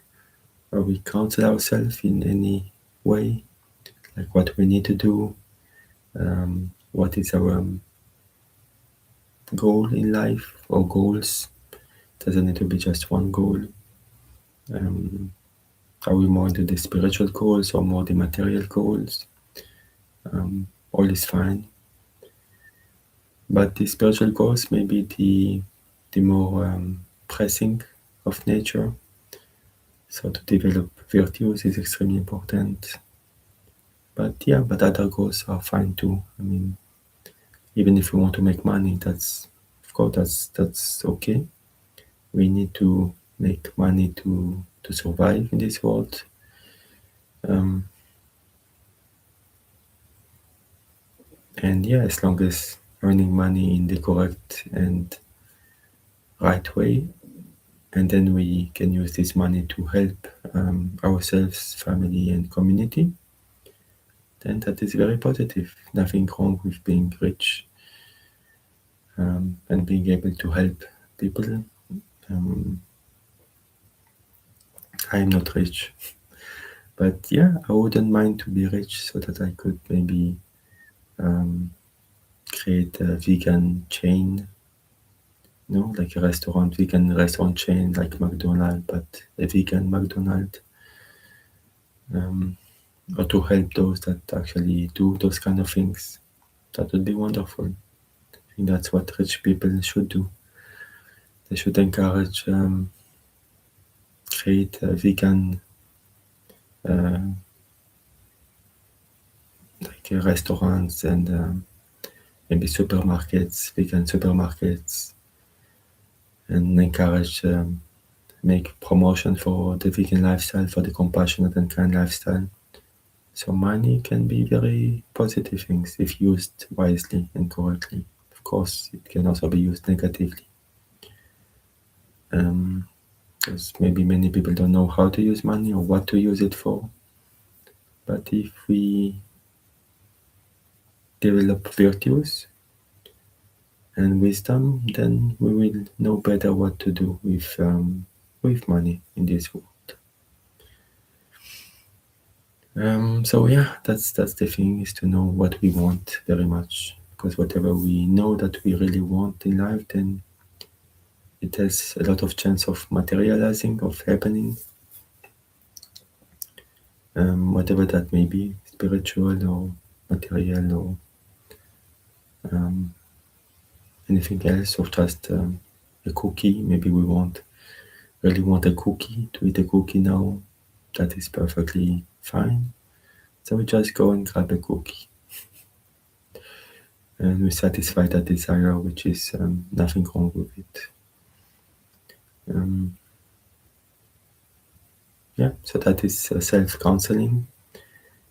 where we counsel ourselves in any way, like what we need to do, what is our goal in life or goals. Doesn't need to be just one goal. Are we more into the spiritual goals or more the material goals? All is fine. But the spiritual goals may be the more pressing of nature. So to develop virtues is extremely important. But other goals are fine too. I mean, even if we want to make money, that's okay. We need to make money to survive in this world. And as long as earning money in the correct and right way, and then we can use this money to help ourselves, family, and community, then that is very positive. Nothing wrong with being rich and being able to help people. I am not rich, but I wouldn't mind to be rich so that I could maybe create a vegan chain, like a vegan restaurant chain like McDonald's, but a vegan McDonald's, or to help those that actually do those kind of things. That would be wonderful. I think that's what rich people should do. They should encourage, create vegan like restaurants and maybe supermarkets, vegan supermarkets, and encourage, make promotion for the vegan lifestyle, for the compassionate and kind lifestyle. So money can be very positive things if used wisely and correctly. Of course, it can also be used negatively. Because maybe many people don't know how to use money or what to use it for. But if we develop virtues and wisdom, then we will know better what to do with money in this world. So that's the thing, is to know what we want very much, because whatever we know that we really want in life, then it has a lot of chance of materializing, of happening, whatever that may be, spiritual or material or anything else, or just a cookie. Maybe we really want a cookie, to eat a cookie now. That is perfectly fine. So we just go and grab a cookie. And we satisfy that desire, which is nothing wrong with it. So that is self-counseling.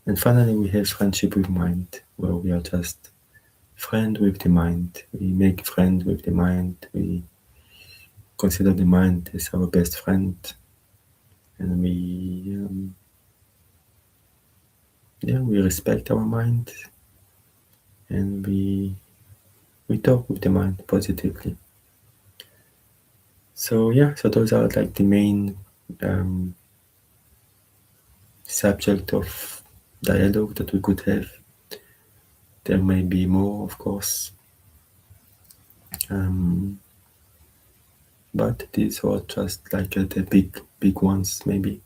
And finally, we have friendship with mind, where we are just friend with the mind. We make friend with the mind. We consider the mind as our best friend, and we yeah, we respect our mind and we talk with the mind positively. So yeah, so those are like the main um, subject of dialogue that we could have. There may be more, of course, um, but these are just like the big ones, maybe.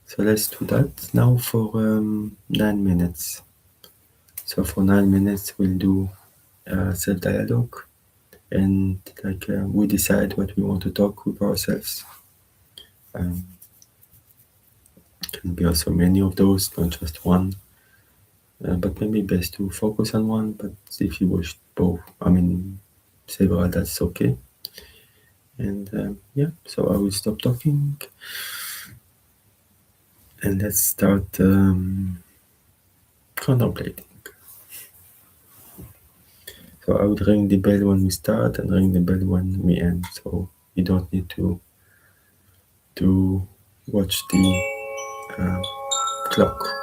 So let's do that now for 9 minutes. So for 9 minutes, we'll do self dialogue, and like we decide what we want to talk with ourselves. Um, can be also many of those, not just one. But maybe best to focus on one. But if you wish both, I mean, several, that's okay. And yeah, so I will stop talking and let's start contemplating. So I would ring the bell when we start and ring the bell when we end. So you don't need to watch the uh, clock.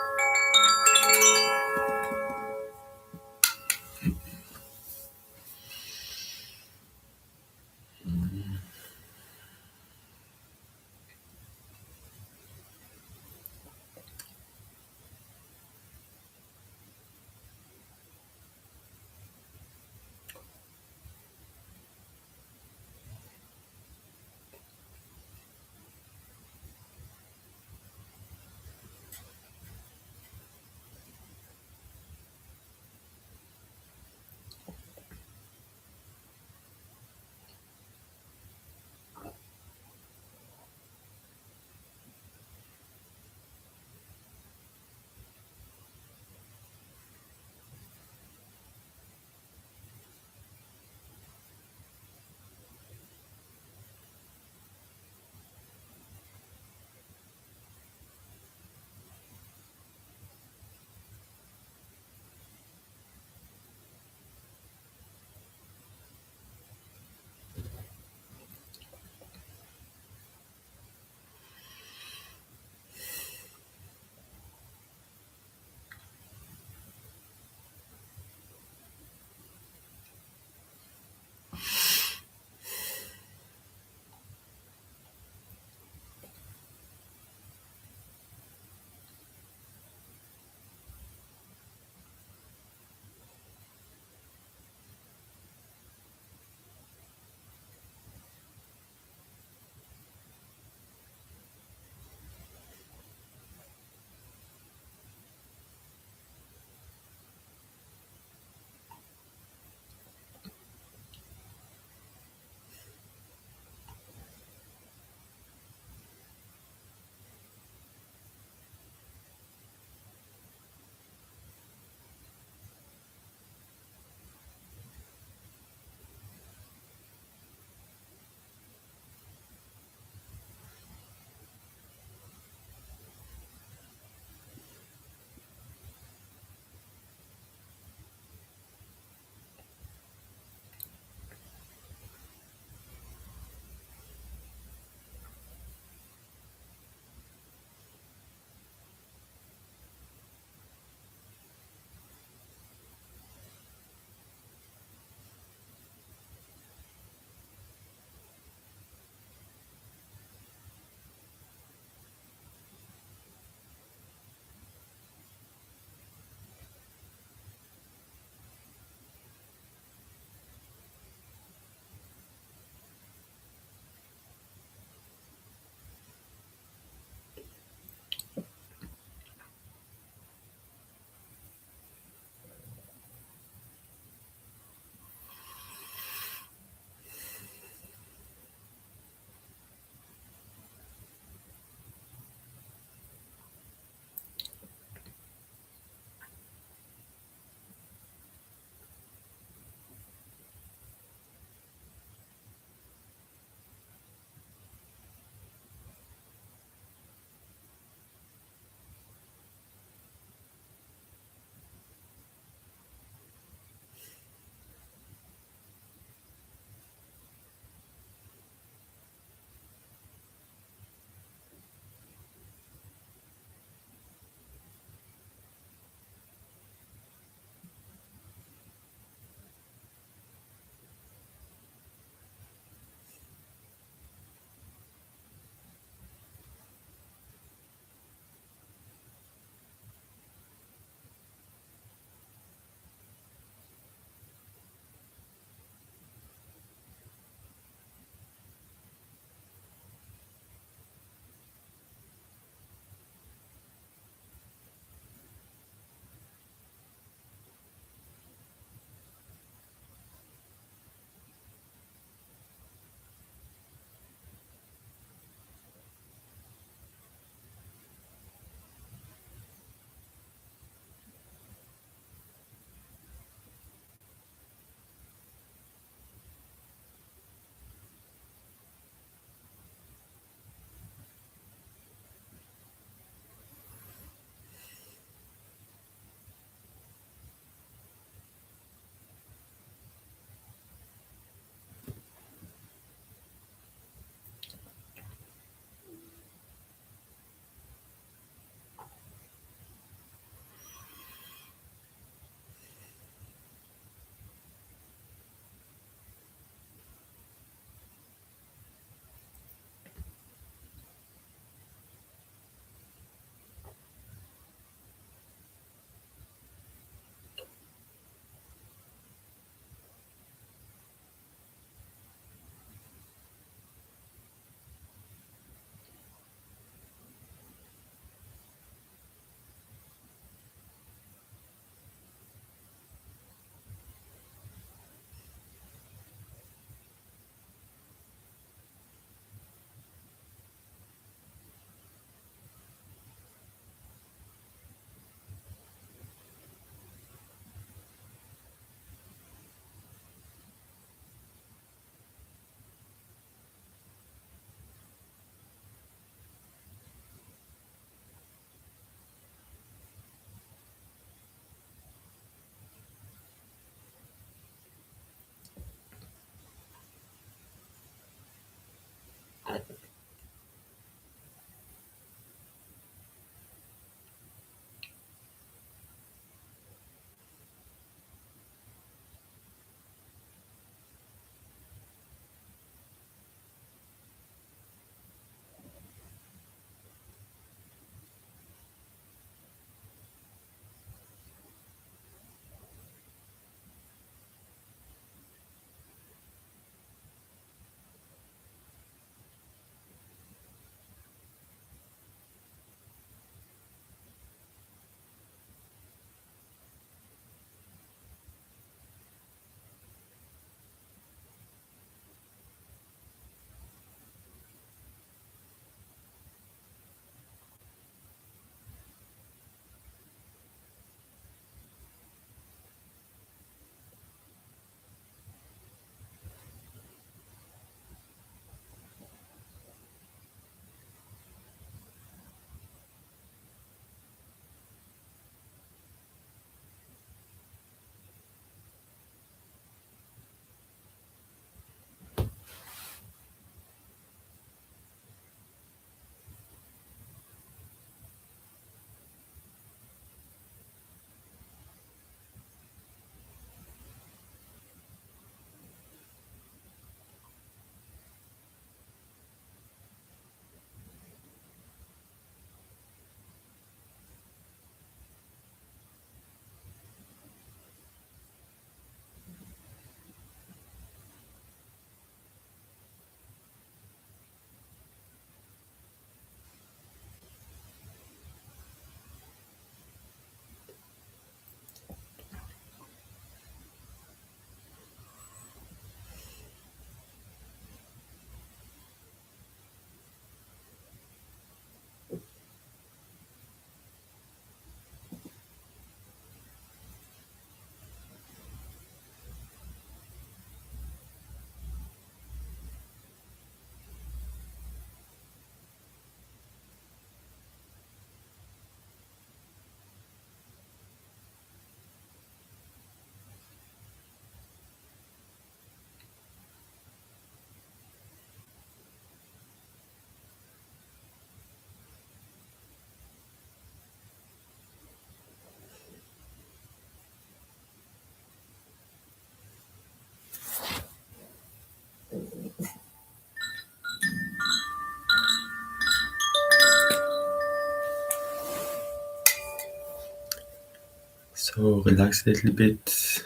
So relax a little bit,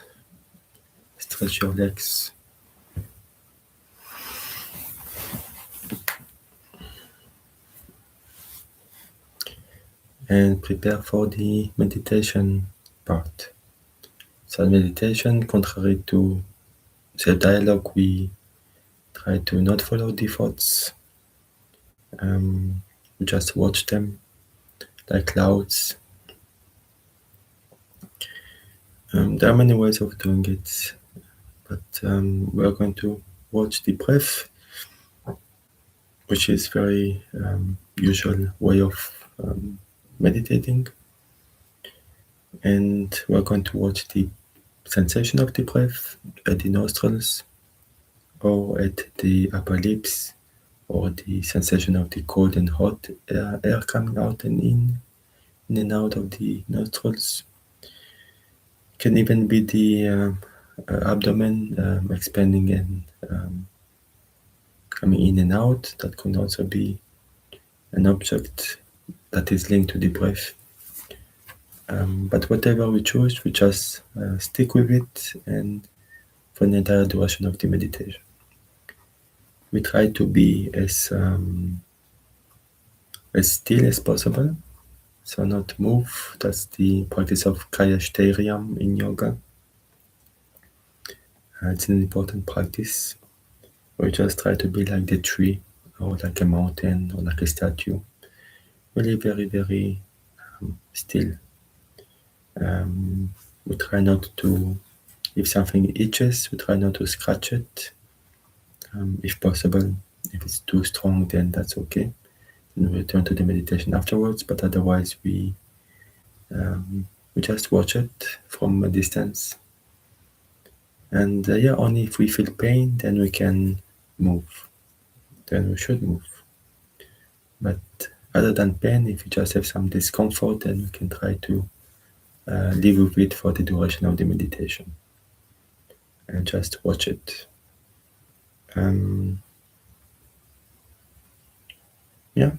stretch your legs. And prepare for the meditation part. So meditation, contrary to the dialogue, we try to not follow the thoughts. We just watch them like clouds. There are many ways of doing it, but we are going to watch the breath, which is very usual way of meditating. And we're going to watch the sensation of the breath at the nostrils or at the upper lips, or the sensation of the cold and hot air coming out and in and out of the nostrils. Can even be the abdomen expanding and coming in and out. That can also be an object that is linked to the breath. But whatever we choose, we just stick with it, and for the entire duration of the meditation. We try to be as still as possible, so not move. That's the practice of kaya-sthairyam in yoga. It's an important practice. We just try to be like the tree, or like a mountain, or like a statue. Really very, very still. We try not to, if something itches, we try not to scratch it. If possible, if it's too strong, then that's okay. Then we return to the meditation afterwards, but otherwise we just watch it from a distance. And only if we feel pain, then we can move. Then we should move. But other than pain, if you just have some discomfort, then we can try to live with it for the duration of the meditation. And just watch it.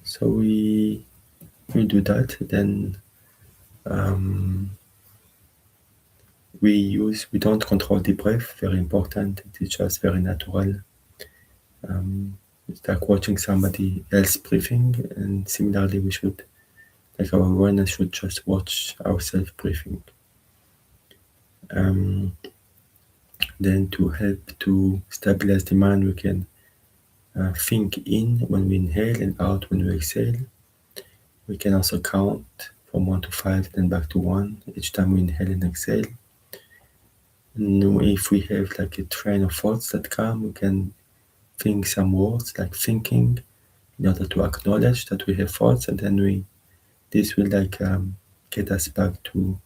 So we do that. Then we don't control the breath, very important. It is just very natural. It's like watching somebody else breathing, and similarly we should, like our awareness should just watch ourselves breathing. Then to help to stabilize the mind, we can think in when we inhale and out when we exhale. We can also count from 1 to 5, then back to 1 each time we inhale and exhale. And if we have like a train of thoughts that come, we can think some words like thinking in order to acknowledge that we have thoughts, and then this will like get us back to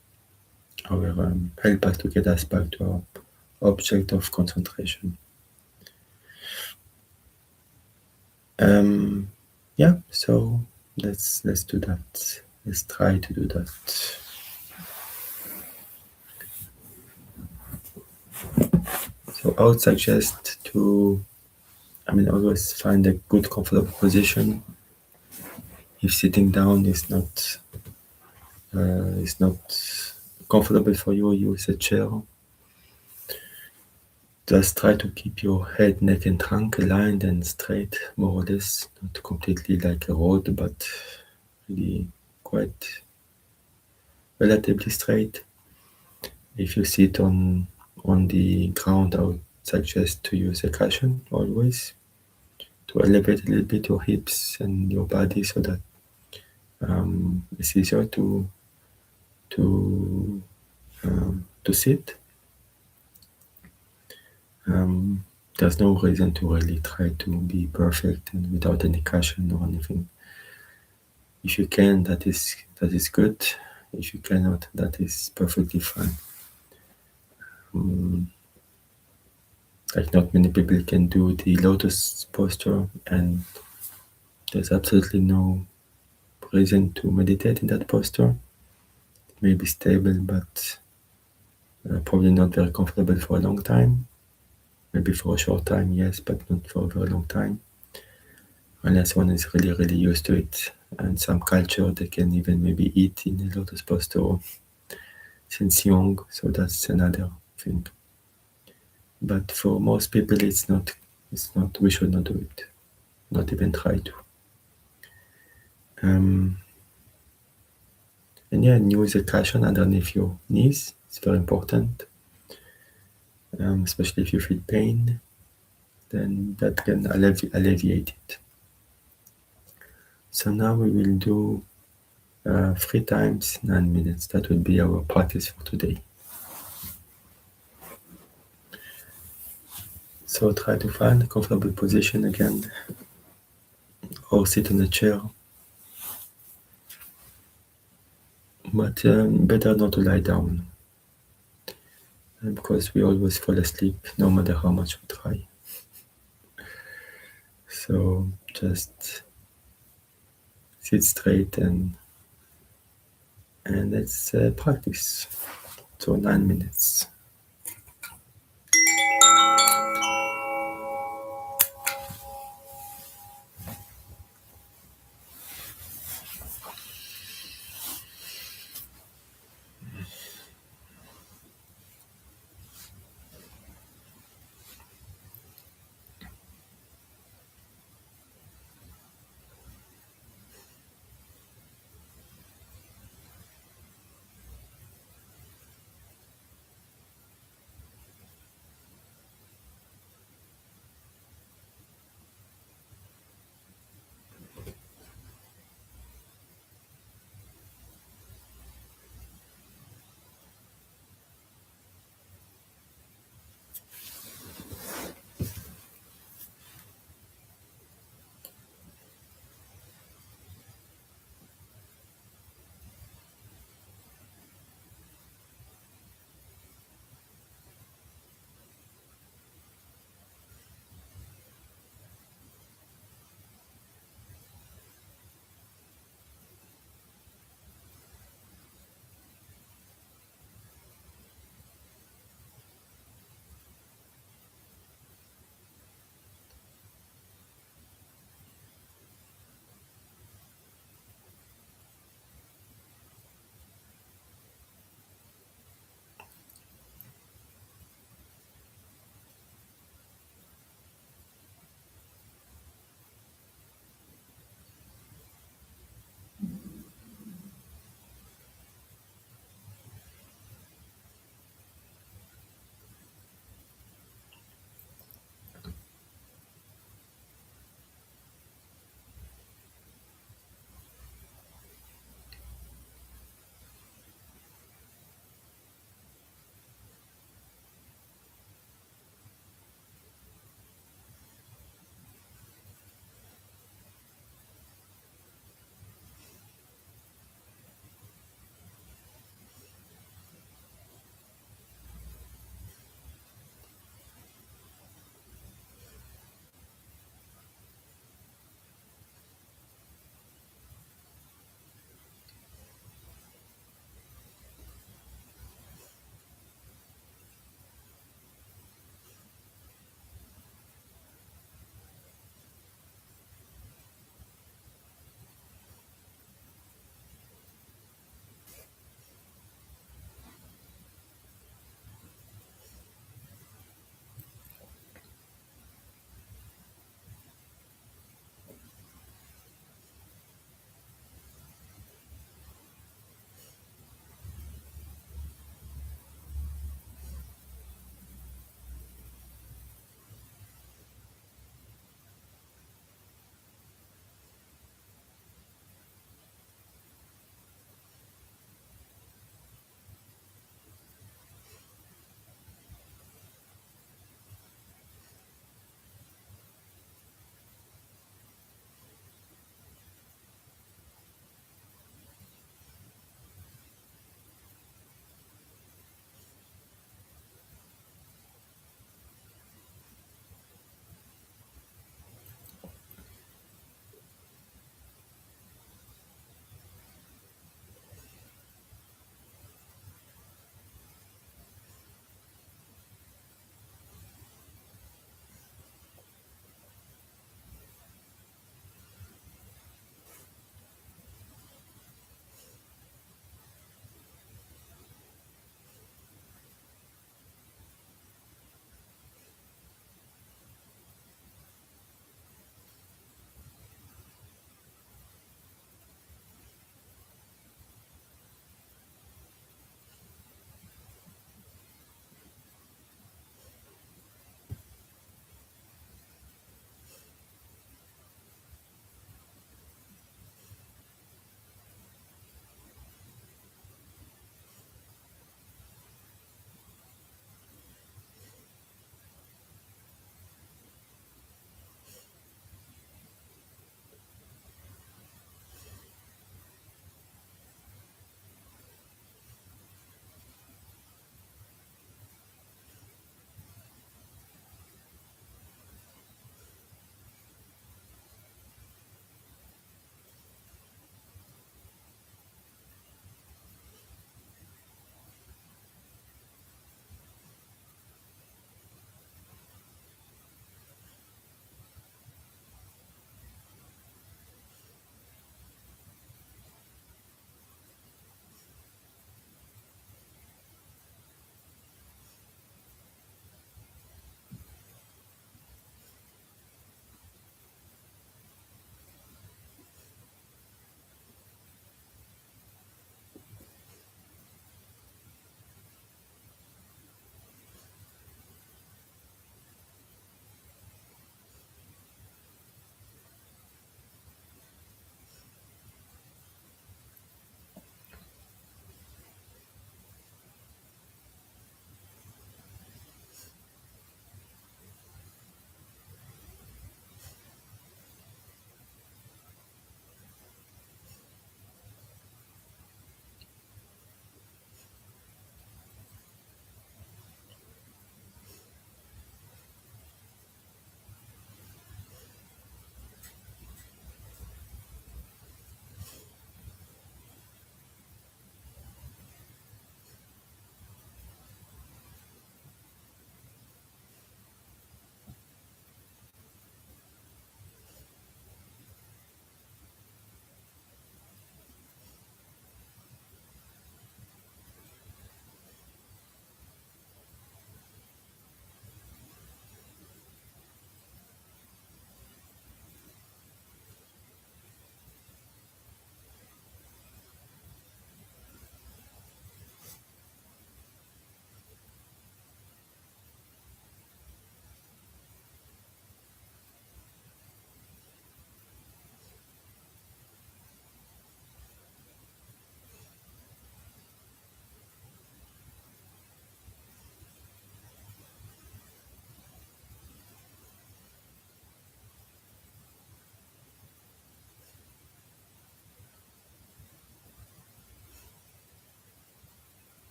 our help us to get us back to our object of concentration. So let's do that. Let's try to do that. So I would suggest always find a good comfortable position. If sitting down is not comfortable for you, use a chair. Just try to keep your head, neck and trunk aligned and straight, more or less, not completely like a rod, but really quite relatively straight. If you sit on the ground, I would suggest to use a cushion always, to elevate a little bit your hips and your body so that it's easier to sit. There's no reason to really try to be perfect and without any cushion or anything. If you can, that is good. If you cannot, that is perfectly fine. Like not many people can do the lotus posture, and there's absolutely no reason to meditate in that posture. It may be stable, but probably not very comfortable for a long time. Maybe for a short time, yes, but not for a very long time. Unless one is really, really used to it. And some culture, they can even maybe eat in a lotus posture, since young, so that's another thing. But for most people, it's not. It's not. We should not do it. Not even try to. And yeah, use a cushion underneath your knees. It's very important, especially if you feel pain. Then that can alleviate it. So now we will do 3 times 9 minutes. That will be our practice for today. So try to find a comfortable position again, or sit on a chair. But better not to lie down, because we always fall asleep no matter how much we try. So just sit straight and let's practice. So 9 minutes.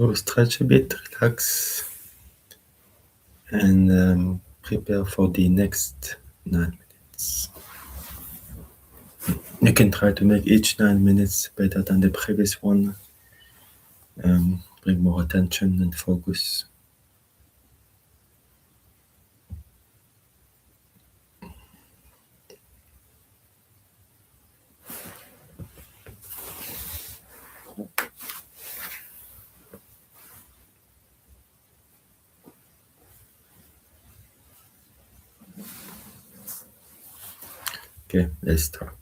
So stretch a bit, relax, and prepare for the next 9 minutes. You can try to make each 9 minutes better than the previous one. Bring more attention and focus. Okay, let's start.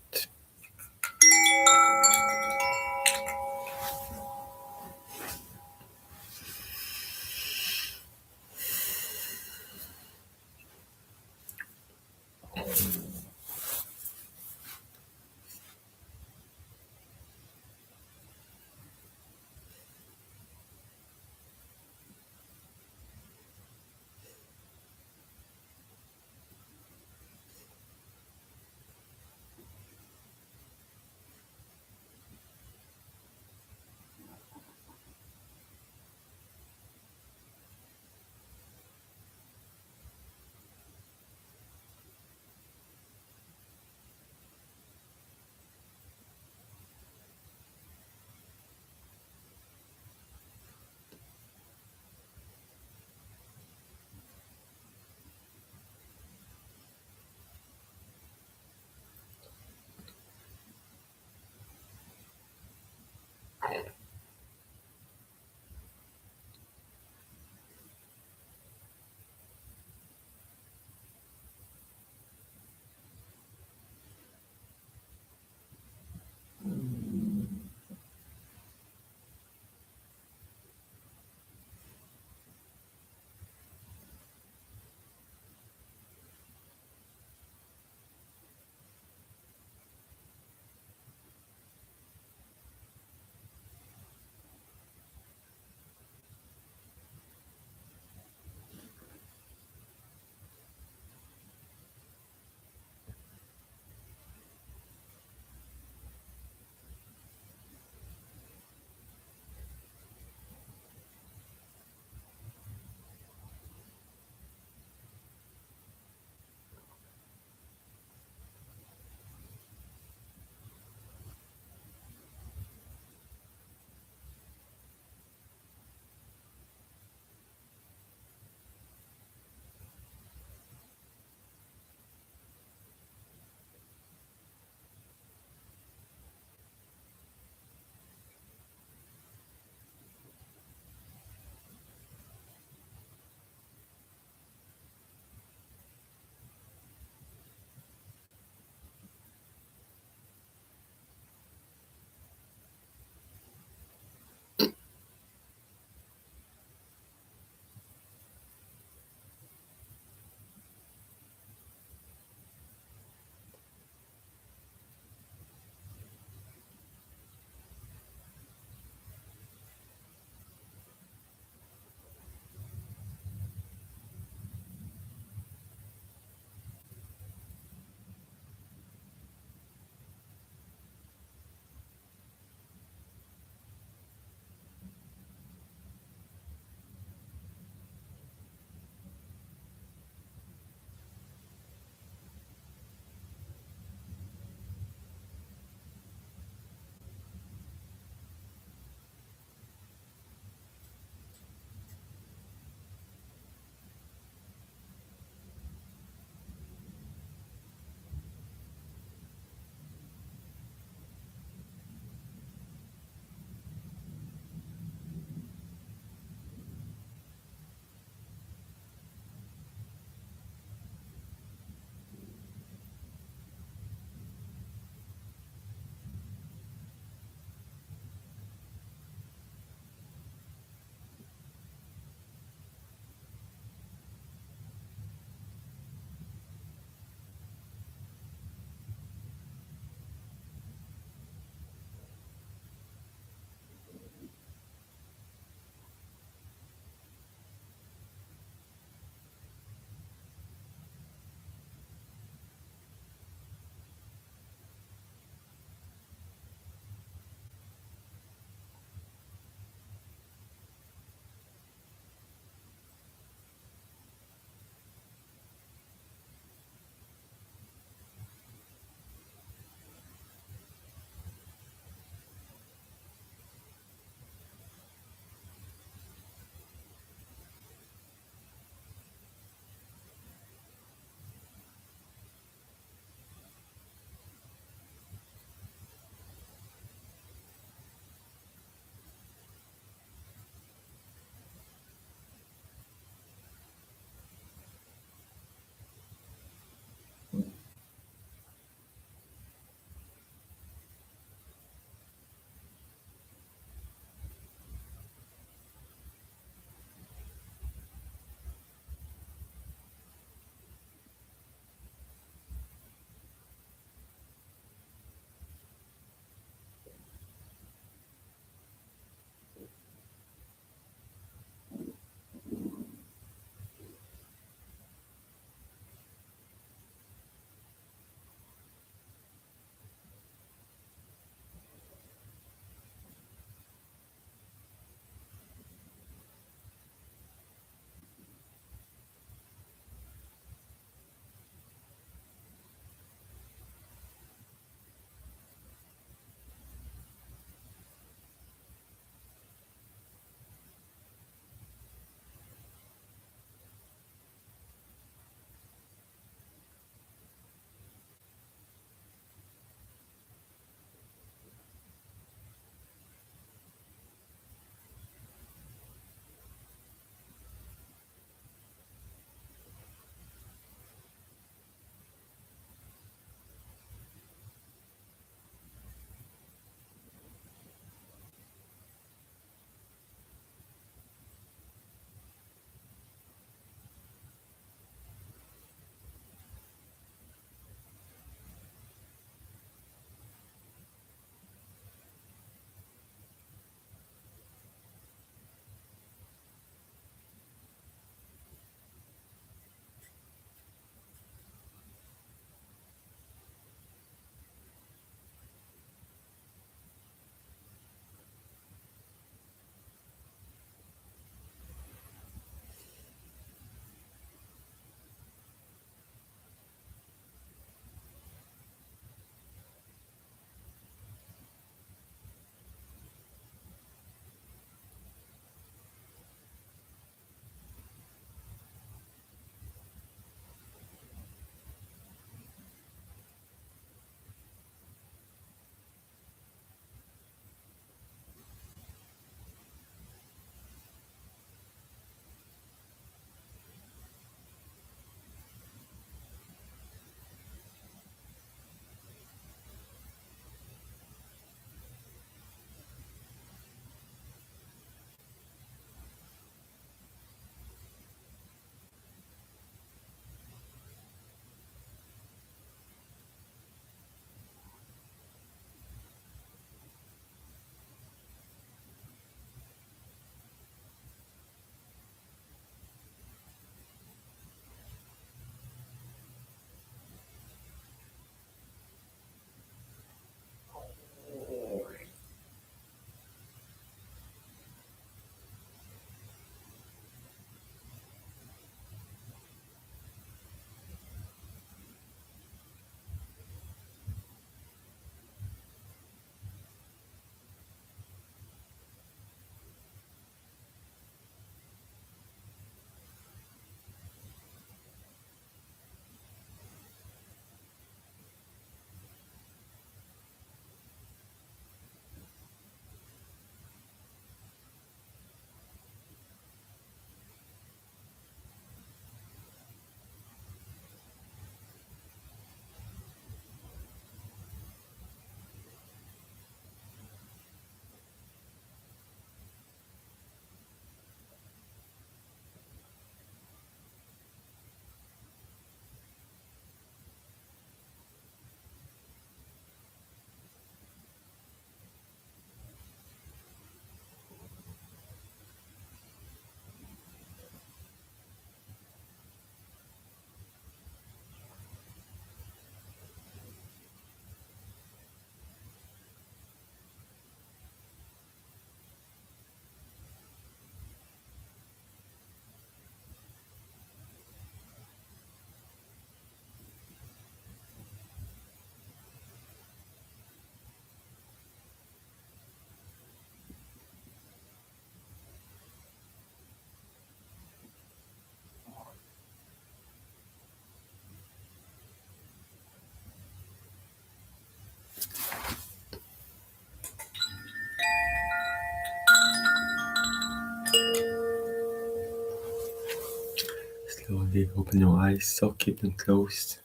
slowly open your eyes, so keep them closed.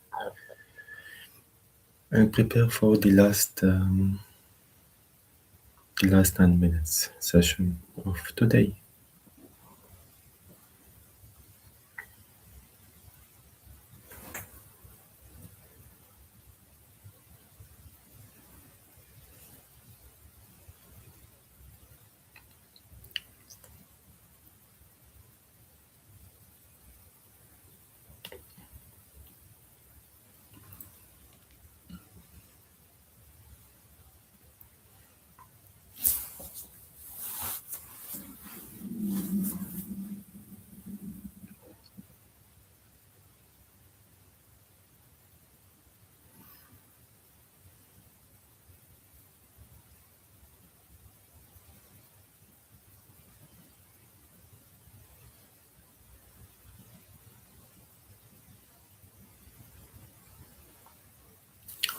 And prepare for the last 9 minutes session of today.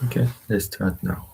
Okay, let's start now.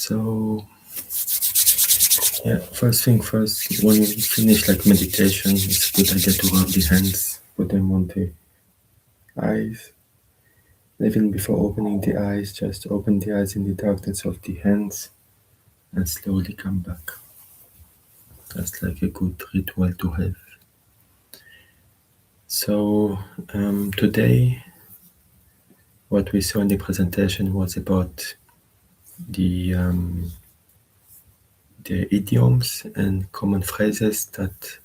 So yeah, first thing first, when you finish like meditation, it's a good idea to rub the hands, put them on the eyes. Even before opening the eyes, just open the eyes in the darkness of the hands and slowly come back. That's like a good ritual to have. So today, what we saw in the presentation was about the idioms and common phrases that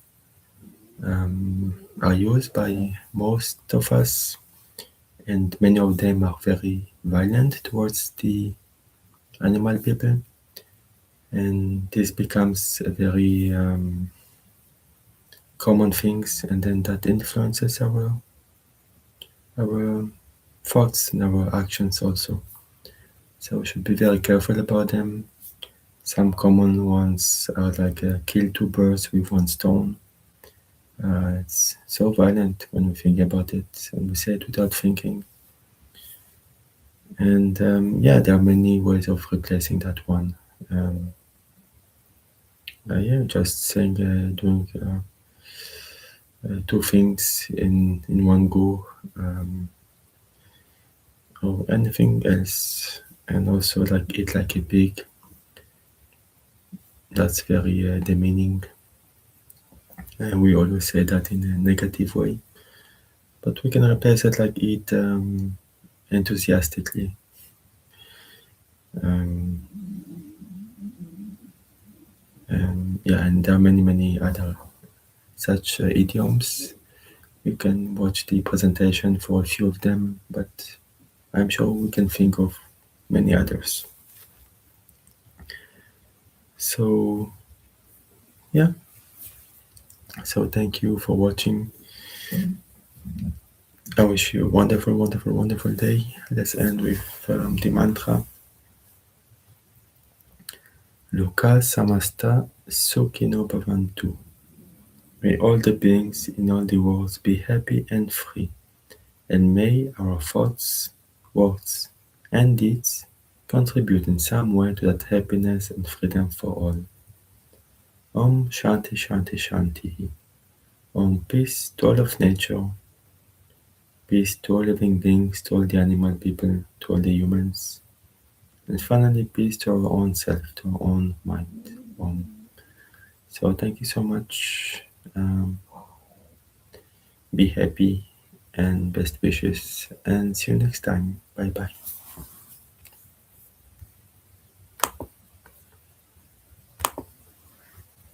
are used by most of us, and many of them are very violent towards the animal people, and this becomes a very common things, and then that influences our thoughts and our actions also. So we should be very careful about them. Some common ones are like kill two birds with one stone. It's so violent when we think about it, and we say it without thinking. And yeah, there are many ways of replacing that one. Yeah, just saying, doing two things in one go, or anything else, and also like eat like a pig. That's very demeaning, and we always say that in a negative way. But we can replace it like eat enthusiastically. Um, yeah, and there are many other such idioms. You can watch the presentation for a few of them, but I'm sure we can think of many others. So yeah, so thank you for watching. I wish you a wonderful day. Let's end with the mantra. Loka samasta sukhino bhavantu. May all the beings in all the worlds be happy and free, and may our thoughts, words, and deeds contribute in some way to that happiness and freedom for all. Om Shanti Shanti Shanti. Om peace to all of nature, peace to all living beings, to all the animal people, to all the humans, and finally peace to our own self, to our own mind. Om. So thank you so much. Be happy and best wishes, and see you next time. Bye bye.